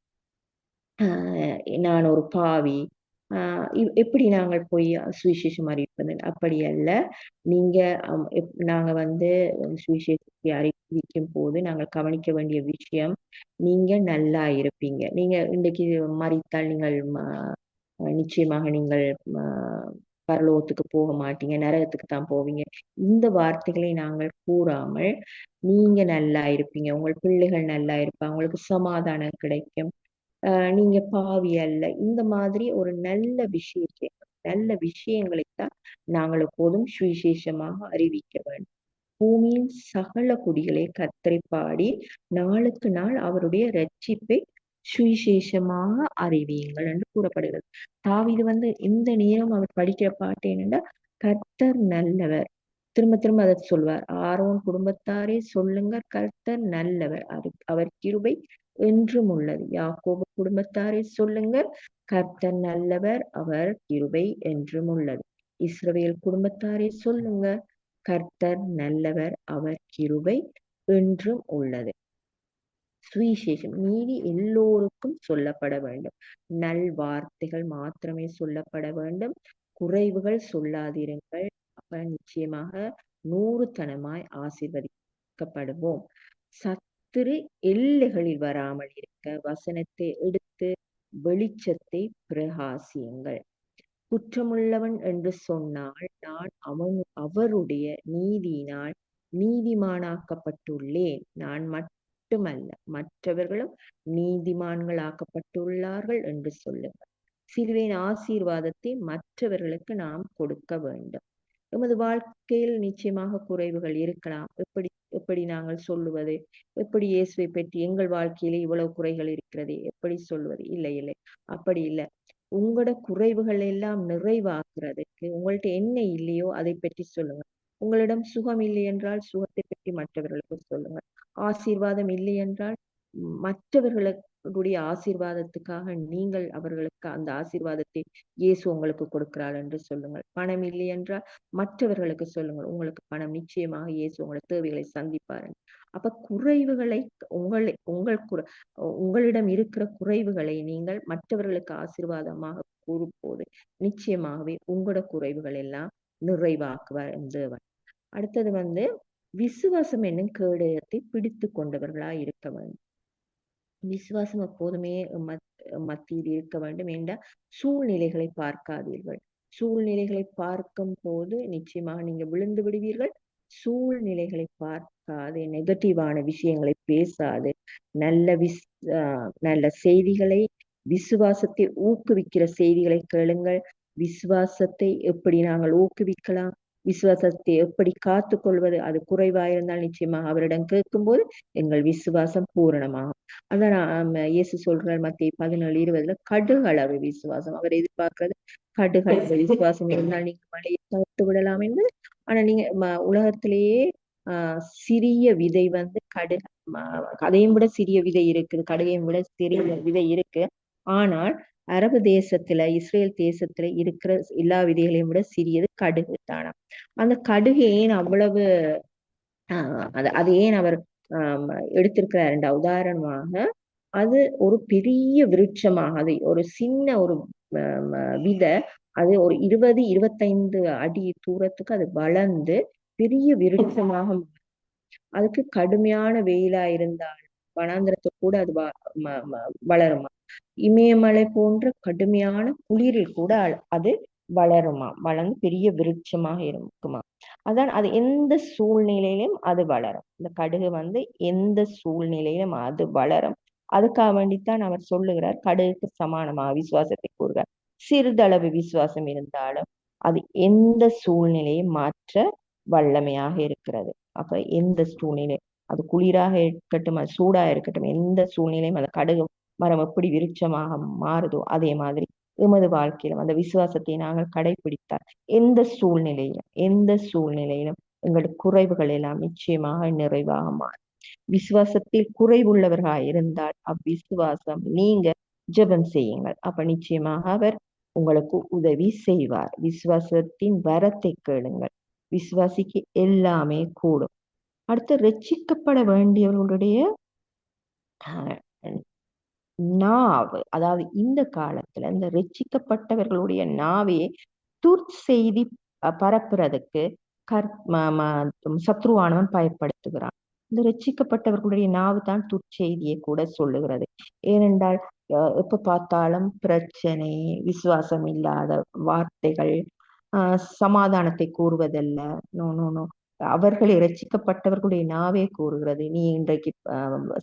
நான் ஒரு பாவி, எப்படி நாங்கள் போய் சுவிசேஷம் அறிவிப்பது? அப்படி அல்ல. நீங்க நாங்க வந்து சுவிசேஷத்தை அறிவிக்கும் போது நாங்கள் கவனிக்க வேண்டிய விஷயம், நீங்க நல்லா இருப்பீங்க. நீங்க இன்றைக்கு மரித்தால் நீங்கள் நிச்சயமாக நீங்கள் பரலோகத்துக்கு போக மாட்டீங்க, நரகத்துக்கு தான் போவீங்க. இந்த வார்த்தைகளை நாங்கள் கூறாமல், நீங்க நல்லா இருப்பீங்க, உங்கள் பிள்ளைகள் நல்லா இருப்பாங்க, உங்களுக்கு சமாதானம் கிடைக்கும், நீங்க பாவி அல்ல. இந்த மாதிரி ஒரு நல்ல விஷயங்களைத்தான் நாங்கள் எப்போதும் சுவிசேஷமாக அறிவிக்க வேண்டும். பூமியின் சகல குடிகளை கர்த்தரை பாடி நாளுக்கு நாள் அவருடைய ரட்சிப்பை சுவிசேஷமாக அறிவியுங்கள் என்று கூறப்படுகிறது. தாவீது வந்து இந்த நேரம் அவர் படிக்கிற பாட்டு என்னன்னா, கர்த்தர் நல்லவர். திரும்ப திரும்ப அதை சொல்வார். ஆரோன் குடும்பத்தாரே சொல்லுங்க, கர்த்தர் நல்லவர், அவர் கிருபை என்றும் உள்ளது. யாக்கோபு குடும்பத்தாரே சொல்லுங்க, கர்த்தர் நல்லவர், அவர் கிருபை என்றும் உள்ளது. இஸ்ரவேல் குடும்பத்தாரே சொல்லுங்க, கர்த்தர் நல்லவர், அவர் கிருபை என்றும் உள்ளது. சுவிசேஷம் நீதி எல்லோருக்கும் சொல்லப்பட வேண்டும். நல்வார்த்தைகள் மாத்திரமே சொல்லப்பட வேண்டும். குறைவுகள் சொல்லாதிருங்கள். அப்ப நிச்சயமாக 100 தனமாய் ஆசீர்வதிக்கப்படுவோம். சத்துரு எல்லைகளில் வராமல் இருக்க வசனத்தை எடுத்து வெளிச்சத்தை பிரகாசியுங்கள். குற்றமுள்ளவன் என்று சொன்னால் நான் அவருடைய நீதியினால் நீதிமானாக்கப்பட்டுள்ளேன். நான் மட்டுமல்ல, மற்றவர்களும் நீதிமான்களாக்கப்பட்டுள்ளார்கள் என்று சொல்லுங்கள். சிலுவையின் ஆசீர்வாதத்தை மற்றவர்களுக்கு நாம் கொடுக்க வேண்டும். எமது வாழ்க்கையில் நிச்சயமாக குறைவுகள் இருக்கலாம். எப்படி நாங்கள் சொல்லுவது? எப்படி இயேசுவை பற்றி எங்கள் வாழ்க்கையிலே இவ்வளவு குறைகள் இருக்கிறது எப்படி சொல்லுவது? இல்லை, அப்படி இல்லை. உங்களோட குறைவுகள் எல்லாம் நிறைவாக்குறதுக்கு உங்கள்ட்ட என்ன இல்லையோ அதை பற்றி சொல்லுங்க. உங்களிடம் சுகம் இல்லை என்றால் சுகத்தை பற்றி மற்றவர்களுக்கு சொல்லுங்க. ஆசீர்வாதம் இல்லை என்றால் மற்றவர்களுடைய ஆசீர்வாதத்துக்காக நீங்கள் அவர்களுக்கு அந்த ஆசீர்வாதத்தை இயேசு உங்களுக்கு கொடுக்கிறாள் என்று சொல்லுங்கள். பணம் இல்லை என்றால் மற்றவர்களுக்கு சொல்லுங்கள், உங்களுக்கு பணம் நிச்சயமாக இயேசு உங்களோட தேவைகளை சந்திப்பார். அப்ப குறைவுகளை உங்களிடம் இருக்கிற குறைவுகளை நீங்கள் மற்றவர்களுக்கு ஆசீர்வாதமாக கூறும்போது நிச்சயமாகவே உங்களோட குறைவுகள் எல்லாம் நிறைவாக்குவார் தேவன். அடுத்தது வந்து விசுவாசம் என்னும் கேடயத்தை பிடித்து கொண்டவர்களா இருக்க வேண்டும். விசுவாசம் எப்போதுமே மத்தியில் இருக்க வேண்டும் என்ற சூழ்நிலைகளை பார்க்காதீர்கள். சூழ்நிலைகளை பார்க்கும் போது நிச்சயமாக நீங்க விழுந்து விடுவீர்கள். சூழ்நிலைகளை பார்க்காது, நெகட்டிவான விஷயங்களை பேசாது, நல்ல செய்திகளை, விசுவாசத்தை ஊக்குவிக்கிற செய்திகளை கேளுங்கள். விசுவாசத்தை எப்படி நாங்கள் ஊக்குவிக்கலாம், விசுவாசத்தை எப்படி காத்துக் கொள்வது, அது குறைவாயிருந்தால் நிச்சயமாக அவரிடம் கேட்கும்போது எங்கள் விசுவாசம் பூரணமாகும். அதான் இயேசு சொல்றார் மத்திய 17:20 கடுகளவு விசுவாசம். அவர் எதிர்பார்க்கிறது கடுகளவு விசுவாசம் இருந்தால் நீங்க மழையை தவிர்த்து விடலாம் என்பது. ஆனா நீங்க உலகத்திலேயே சிறிய விதை வந்து அதையும் விட சிறிய விதை இருக்குது, கடுகையும் விட சிறிய விதை இருக்கு. ஆனால் அரபு தேசத்துல, இஸ்ரேல் தேசத்துல இருக்கிற எல்லா விதைகளையும் விட சிறியது கடுகு தானா. அந்த கடுகு ஏன் அவ்வளவு அது ஏன் அவர் எடுத்திருக்கிறார் என்ற உதாரணமாக, அது ஒரு பெரிய விருட்சமாக, அது ஒரு சின்ன ஒரு விதை, அது ஒரு 20-25 அடி தூரத்துக்கு அது வளர்ந்து பெரிய விருட்சமாக, அதுக்கு கடுமையான வெயிலா இருந்தால் வனாந்திரத்தை கூட அது வளருமா, இமயமலை போன்ற கடுமையான குளிரில் கூட அது வளருமா, வளர்ந்து பெரிய விருட்சமாக இருக்குமா. அதான் அது எந்த சூழ்நிலையிலும் அது வளரும். இந்த கடுகு வந்து எந்த சூழ்நிலையிலும் அது வளரும். அதுக்காக வேண்டித்தான் அவர் சொல்லுகிறார் கடுகுக்கு சமானமாக விசுவாசத்தை கூறுகிறார். சிறிதளவு விசுவாசம் இருந்தாலும் அது எந்த சூழ்நிலையும் மாற்ற வல்லமையாக இருக்கிறது. அப்ப எந்த சூழ்நிலை, அது குளிராக இருக்கட்டும், அது சூடா இருக்கட்டும், எந்த சூழ்நிலையும் அந்த கடுகு மரம் எப்படி விருட்சமாக மாறுதோ அதே மாதிரி எமது வாழ்க்கையிலும் அந்த விசுவாசத்தை நாங்கள் கடைபிடித்தால் எந்த சூழ்நிலையிலும் எங்களுடைய குறைவுகள் எல்லாம் நிச்சயமாக நிறைவாக மாறும். விசுவாசத்தில் குறைவுள்ளவர்களாக இருந்தால் அவ்விசுவாசம் நீங்க ஜெபம் செய்யுங்கள். அப்ப நிச்சயமாக அவர் உங்களுக்கு உதவி செய்வார். விசுவாசத்தின் வரத்தை கேளுங்கள். விசுவாசிக்கு எல்லாமே கூடும். அடுத்து ரட்சிக்கப்பட வேண்டியவர்களுடைய நாவு, அதாவது இந்த காலத்துல இந்த ரட்சிக்கப்பட்டவர்களுடைய நாவே துர்ச்செய்தி பரப்புறதுக்கு சத்ருவானவன் பயன்படுத்துகிறான். இந்த ரட்சிக்கப்பட்டவர்களுடைய நாவு தான் துர்ச்செய்தியை கூட சொல்லுகிறது. ஏனென்றால் எப்ப பார்த்தாலும் பிரச்சனை, விசுவாசம் இல்லாத வார்த்தைகள், சமாதானத்தை கூறுவதல்ல. நோ நோ நோ அவர்களை ரட்சிக்கப்பட்டவர்களுடைய நாவே கூறுகிறது, நீ இன்றைக்கு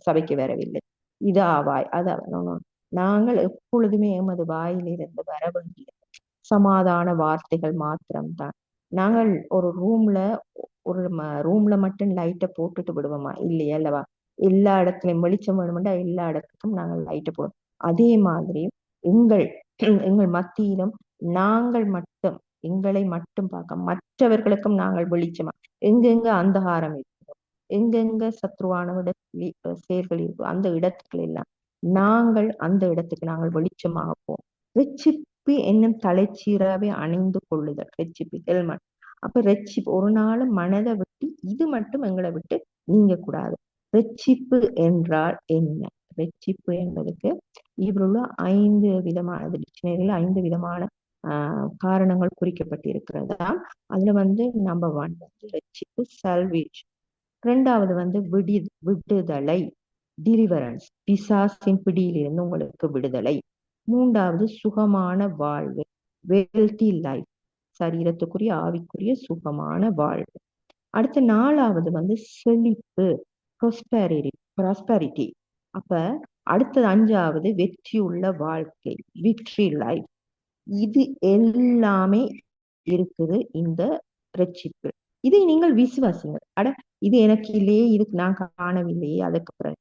சபைக்கு வரவில்லை, இதாவாய் அதாவாய். நோ நோ நாங்கள் எப்பொழுதுமே எமது வாயிலிருந்து வர வேண்டிய சமாதான வார்த்தைகள் மாத்திரம்தான். நாங்கள் ஒரு ரூம்ல மட்டும் லைட்டை போட்டுட்டு விடுவோமா? இல்லையா அல்லவா? எல்லா இடத்துலயும் வெளிச்சம் வேணுமெண்டா எல்லா இடத்துக்கும் நாங்கள் லைட்டை போடுவோம். அதே மாதிரி எங்கள் மத்தியிலும் நாங்கள் மட்டும் எங்களை மட்டும் பார்க்க மற்றவர்களுக்கும் நாங்கள் வெளிச்சமா, எங்கெங்க அந்தகாரம் இருக்கோ, எங்கெங்க சத்ருவானவிட செயல்கள் இருக்கோ அந்த இடத்துக்கள் எல்லாம் நாங்கள் அந்த இடத்துக்கு நாங்கள் வெளிச்சமாக போவோம். ரட்சிப்பு என்னும் தலைச்சீராவே அணிந்து கொள்ளுதல் ரட்சிப்பு ஹெல்மெட். அப்ப ரட்சிப்பு ஒரு நாள் மனதை விட்டு இது மட்டும் எங்களை விட்டு நீங்க கூடாது. ரட்சிப்பு என்றால் என்ன? ரட்சிப்பு என்பதுக்கு இவருள்ள 5 விதமான டிக்ஷனரியில் 5 விதமான காரணங்கள் குறிக்கப்பட்டிருக்கிறதா. அதுல நம்பர் 1 ரட்சிப்பு சால்வேஷன். 2வது விடுதலை, டிலிவரன்ஸ், பிசாசின் பிடியிலிருந்து உங்களுக்கு விடுதலை. 3வது சுகமான வாழ்வு, வெல்தி லைஃப், சரீரத்துக்குரிய ஆவிக்குரிய சுகமான வாழ்வு. அடுத்த 4வது செழிப்பு, ப்ராஸ்பரிட்டி. அப்ப அடுத்தது 5வது வெற்றியுள்ள வாழ்க்கை, விக்டரி லைஃப். இது எல்லாமே இருக்குது இந்த ரட்சிப்பு. இதை நீங்கள் விசுவாசிங்கள். இது எனக்கு இல்லையே, இதுக்கு நான் காணவில்லையே, அதுக்கு பிறகு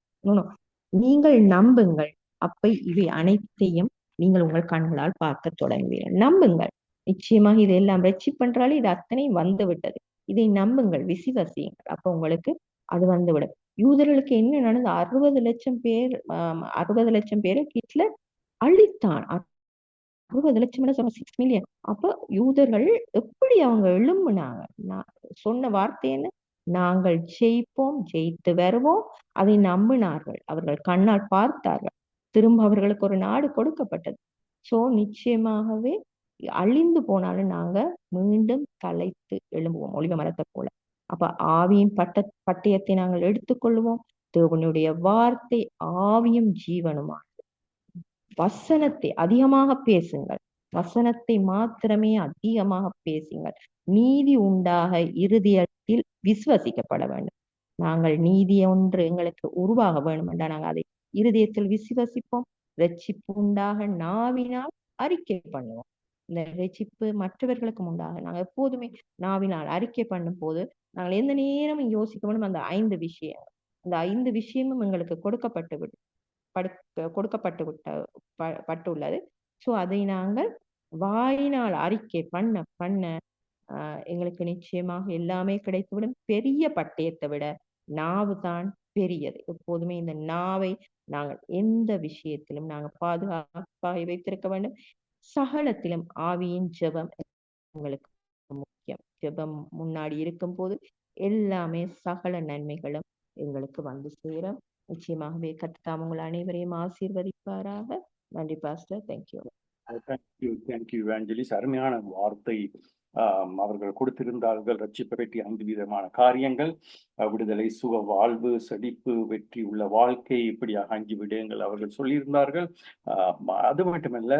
நீங்கள் நம்புங்கள். அப்ப இவை அனைத்தையும் நீங்கள் உங்கள் கண்களால் பார்க்க தொடங்குவீர்கள். நம்புங்கள், நிச்சயமாக இதெல்லாம் ரட்சிப்பென்றாலே இது அத்தனையும் வந்து விட்டது. இதை நம்புங்கள், விசுவாசியுங்கள். அப்ப உங்களுக்கு அது வந்துவிடும். யூதர்களுக்கு என்ன நடந்தது? 60 லட்சம் பேரை ஹிட்லர் அழித்தான். 60 லட்சம் 6 மில்லியன். அப்ப யூதர்கள் எப்படி அவங்க எழும்புனாங்க? சொன்ன வார்த்தை என்ன? நாங்கள் ஜெயிப்போம், ஜெயித்து வருவோம். அதை நம்பினார்கள், அவர்கள் கண்ணால் பார்த்தார்கள். திரும்ப அவர்களுக்கு ஒரு நாடு கொடுக்கப்பட்டது. சோ நிச்சயமாகவே அழிந்து போனாலும் நாங்க மீண்டும் தலைத்து எழும்புவோம், ஒளிவ மரத்தை போல. அப்ப ஆவியின் பட்டயத்தை நாங்கள் எடுத்துக்கொள்வோம். தேவனுடைய வார்த்தை ஆவியும் ஜீவனுமா. வசனத்தை அதிகமாக பேசுங்கள், வசனத்தை மாத்திரமே அதிகமாக பேசுங்கள். நீதி உண்டாக இருதயத்தில் விசுவசிக்கப்பட வேண்டும். நாங்கள் நீதி ஒன்று எங்களுக்கு உருவாக வேண்டும் என்றால் நாங்கள் அதை இருதயத்தில் விசுவசிப்போம். ரட்சிப்பு உண்டாக நாவினால் அறிக்கை பண்ணுவோம். இந்த ரட்சிப்பு மற்றவர்களுக்கும் உண்டாக நாங்கள் எப்போதுமே நாவினால் அறிக்கை பண்ணும் போது நாங்கள் எந்த நேரமும் யோசிக்க வேண்டும். அந்த 5 விஷயம், அந்த 5 விஷயமும் எங்களுக்கு கொடுக்கப்பட்டுள்ளது. சோ அதை நாங்கள் வாயினால் அறிக்கை பண்ண எங்களுக்கு நிச்சயமாக எல்லாமே கிடைத்துவிடும். பெரிய பட்டயத்தை விட நாவு தான் பெரியது. எப்போதுமே இந்த நாவை நாங்கள் எந்த விஷயத்திலும் நாங்கள் பாதுகாப்பாக வைத்திருக்க வேண்டும். சகலத்திலும் ஆவியின் ஜெபம் உங்களுக்கு முக்கியம். ஜெபம் முன்னாடி இருக்கும் போது எல்லாமே சகல நன்மைகளும் எங்களுக்கு வந்து சேரும். நிச்சயமாகவே கர்த்தர் உங்கள் அனைவரையும் ஆசீர்வதிப்பாராக. நன்றி பாஸ்டர். தேங்க்யூ. Thank you evangelist. அருமையான வார்த்தை அவர்கள் கொடுத்திருந்தார்கள். ரட்சிப்பை பற்றி 5 விதமான காரியங்கள், விடுதலை, சுக வாழ்வு, செழிப்பு, வெற்றி உள்ள வாழ்க்கை, இப்படியாக 5 விடயங்கள் அவர்கள் சொல்லியிருந்தார்கள். அது மட்டுமல்ல,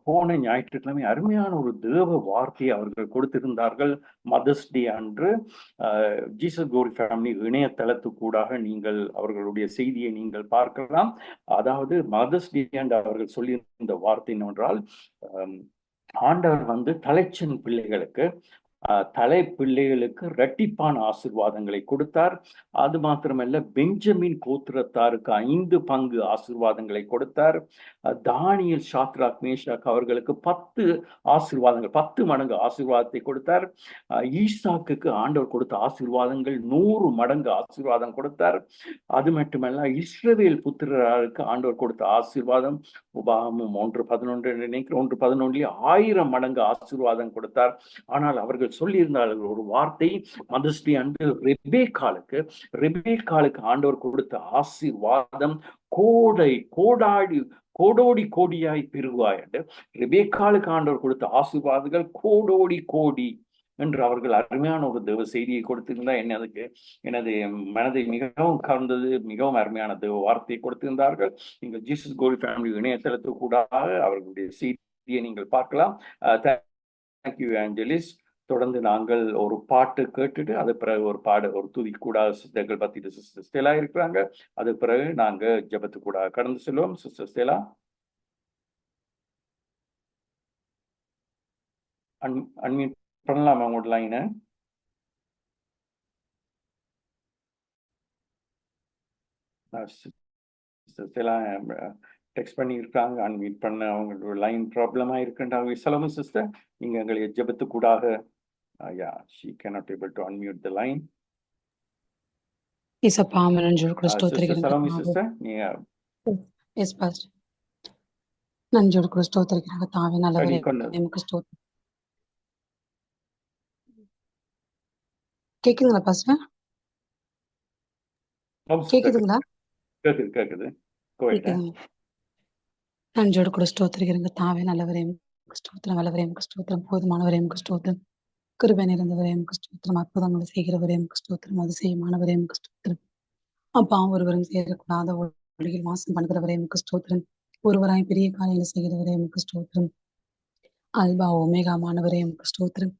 போன ஞாயிற்றுக்கிழமை அருமையான ஒரு தேவ வார்த்தையை அவர்கள் கொடுத்திருந்தார்கள். மதர்ஸ் டே அன்று ஜீசஸ் குளோரி ஃபேமிலி இணையதளத்துக்கூடாக நீங்கள் அவர்களுடைய செய்தியை நீங்கள் பார்க்கலாம். அதாவது மதர்ஸ் டே அன்று அவர்கள் சொல்லியிருந்த வார்த்தை என்னவென்றால், ஆண்டவர் தலைச்சன் பிள்ளைகளுக்கு இரட்டிப்பான ஆசீர்வாதங்களை கொடுத்தார். அது மாத்திரமல்ல, பெஞ்சமின் கோத்திரத்தாருக்கு 5 பங்கு ஆசீர்வாதங்களை கொடுத்தார். தானியேல், சாத்ராக், மேஷாக் அவர்களுக்கு 10 ஆசீர்வாதங்கள், 10 மடங்கு ஆசீர்வாதத்தை கொடுத்தார். ஈசாக்குக்கு ஆண்டவர் கொடுத்த ஆசீர்வாதங்கள் 100 மடங்கு ஆசீர்வாதம் கொடுத்தார். அது மட்டுமல்ல, இஸ்ரவேல் புத்திரருக்கு ஆண்டவர் கொடுத்த ஆசீர்வாதம் உபாகமம் 1:11 நினைக்கிறேன், 1:11 1000 மடங்கு ஆசீர்வாதம் கொடுத்தார். ஆனால் அவர்கள் அவர்கள் சொல்லியிருந்தார்கள் ஒரு வார்த்தை மதர்ஸ் டே அன்று ரெபேக்காளுக்கு ஆண்டவர் கொடுத்த ஆசீர்வாதம் கோடோடி கோடியாய் பெருகுவாய் என்று ரெபேக்காளுக்கு ஆண்டவர் கொடுத்த ஆசீர்வாதங்கள் கோடி என்று அவர்கள் அருமையான ஒரு தேவ செய்தியை கொடுத்திருந்தா எனது மனதை மிகவும் கவர்ந்தது. மிகவும் அருமையான தேவ வார்த்தையை கொடுத்திருந்தார்கள். நீங்கள் ஜீசஸ் கோரி ஃபேமிலி இணையதளத்துக்கு கூட அவர்களுடைய செய்தியை நீங்கள் பார்க்கலாம். Thank you Angeles. தொடர்ந்து நாங்கள் ஒரு பாட்டு கேட்டுட்டு அது பிறகு ஒரு துதி கூட சிஸ்டர்கள் பத்தி சிஸ்டர் ஸ்டெலா இருக்கிறாங்க. அது பிறகு நாங்க ஜெபத்து கூட கடந்து செல்வோம். சிஸ்டர் ஸ்டெலா அன்மியூட் பண்ணலாமா உங்களோட லைனை? டெக்ஸ்ட் பண்ணி இருக்காங்க, அன்மியூட் பண்ண அவங்களோட லைன் ப்ராப்ளமா இருக்குன்றாங்க. சொல்லுங்க சிஸ்டர், நீங்க எங்களை ஜெபத்து கூடாக she cannot able to unmute the line. இயேசப்பா நன்றி சிஸ்டர் சலோமி சிஸ்டர் நீங்க எஸ் பாஸ்டர் நன்றியோடு கூட ஸ்தோத்திரிக்கிறாங்க தாவே நல்லவரே நமக்கு ஸ்தோத்திரம். கேக்குதுங்களா பாஸ்டர்? கேக்குதுங்களா? கேக்குது. நன்றியோடு கூட ஸ்தோத்திரிக்கிறங்க தாவே நல்லவரே நமக்கு ஸ்தோத்திரம். நல்லவரே நமக்கு ஸ்தோத்திரம். போதுமானவரே நமக்கு ஸ்தோத்திரம். கிருபை நிறைந்தவரே நமக்கு ஸ்தோத்திரம். அற்புதங்களை செய்கிறவரே நமக்கு ஸ்தோத்திரம். அதிசயமானவரே நமக்கு ஸ்தோத்திரம். அப்பா ஒருவரும் சேரக்கூடாத ஒளியில் வாசம் பண்ணுகிறவரே நமக்கு ஸ்தோத்திரம். ஒருவராய் பெரிய காரியங்களை செய்கிறவரே நமக்கு ஸ்தோத்திரம். அல்பா ஒமேகாமானவரே நமக்கு ஸ்தோத்திரம்.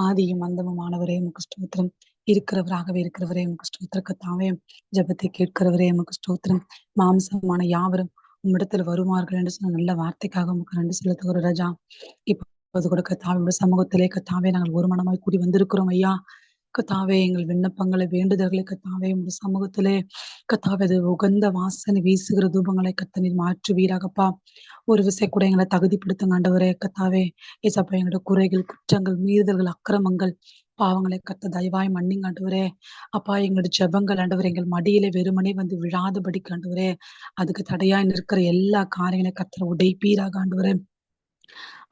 ஆதியும் அந்தமுமானவரே நமக்கு ஸ்தோத்திரம். இருக்கிறவராகவே இருக்கிறவரே நமக்கு ஸ்தோத்திரத்தாவே. ஜெபத்தை கேட்கிறவரே நமக்கு ஸ்தோத்திரம். மாம்சமான யாவரும் உம்மிடத்தில் வருவார்கள் என்று சொன்ன நல்ல வார்த்தைக்காக நமக்கு நன்றி செலுத்துகிற ராஜா. இப்போது கூட கத்தாவே சமூகத்திலே கத்தாவே நாங்கள் ஒரு மனமாய் கூடி வந்திருக்கிறோம் ஐயா. கத்தாவே எங்கள் விண்ணப்பங்களை வேண்டுதல்களை கத்தாவே உங்க சமூகத்திலே கத்தாவே அது உகந்த வாசனை வீசுகிற தூபங்களை கத்தனில் மாற்றுவீராகப்பா. ஒரு விசை கூட எங்களை தகுதிப்படுத்துங்க ஆண்டவரே. கத்தாவே ஏசப்பா எங்களோட குறைகள், குற்றங்கள், மீறுதல்கள், அக்கிரமங்கள், பாவங்களை கத்த தயவாய் மன்னிங்க ஆண்டவரே. அப்பா எங்களோட ஜெபங்கள் ஆண்டவரே எங்கள் மடியிலே வெறுமனே வந்து விழாதபடிக்கு ஆண்டவரே அதுக்கு தடையாய் நிற்கிற எல்லா காரியங்களையும் கத்தரை உடைப்பீராக ஆண்டவரே.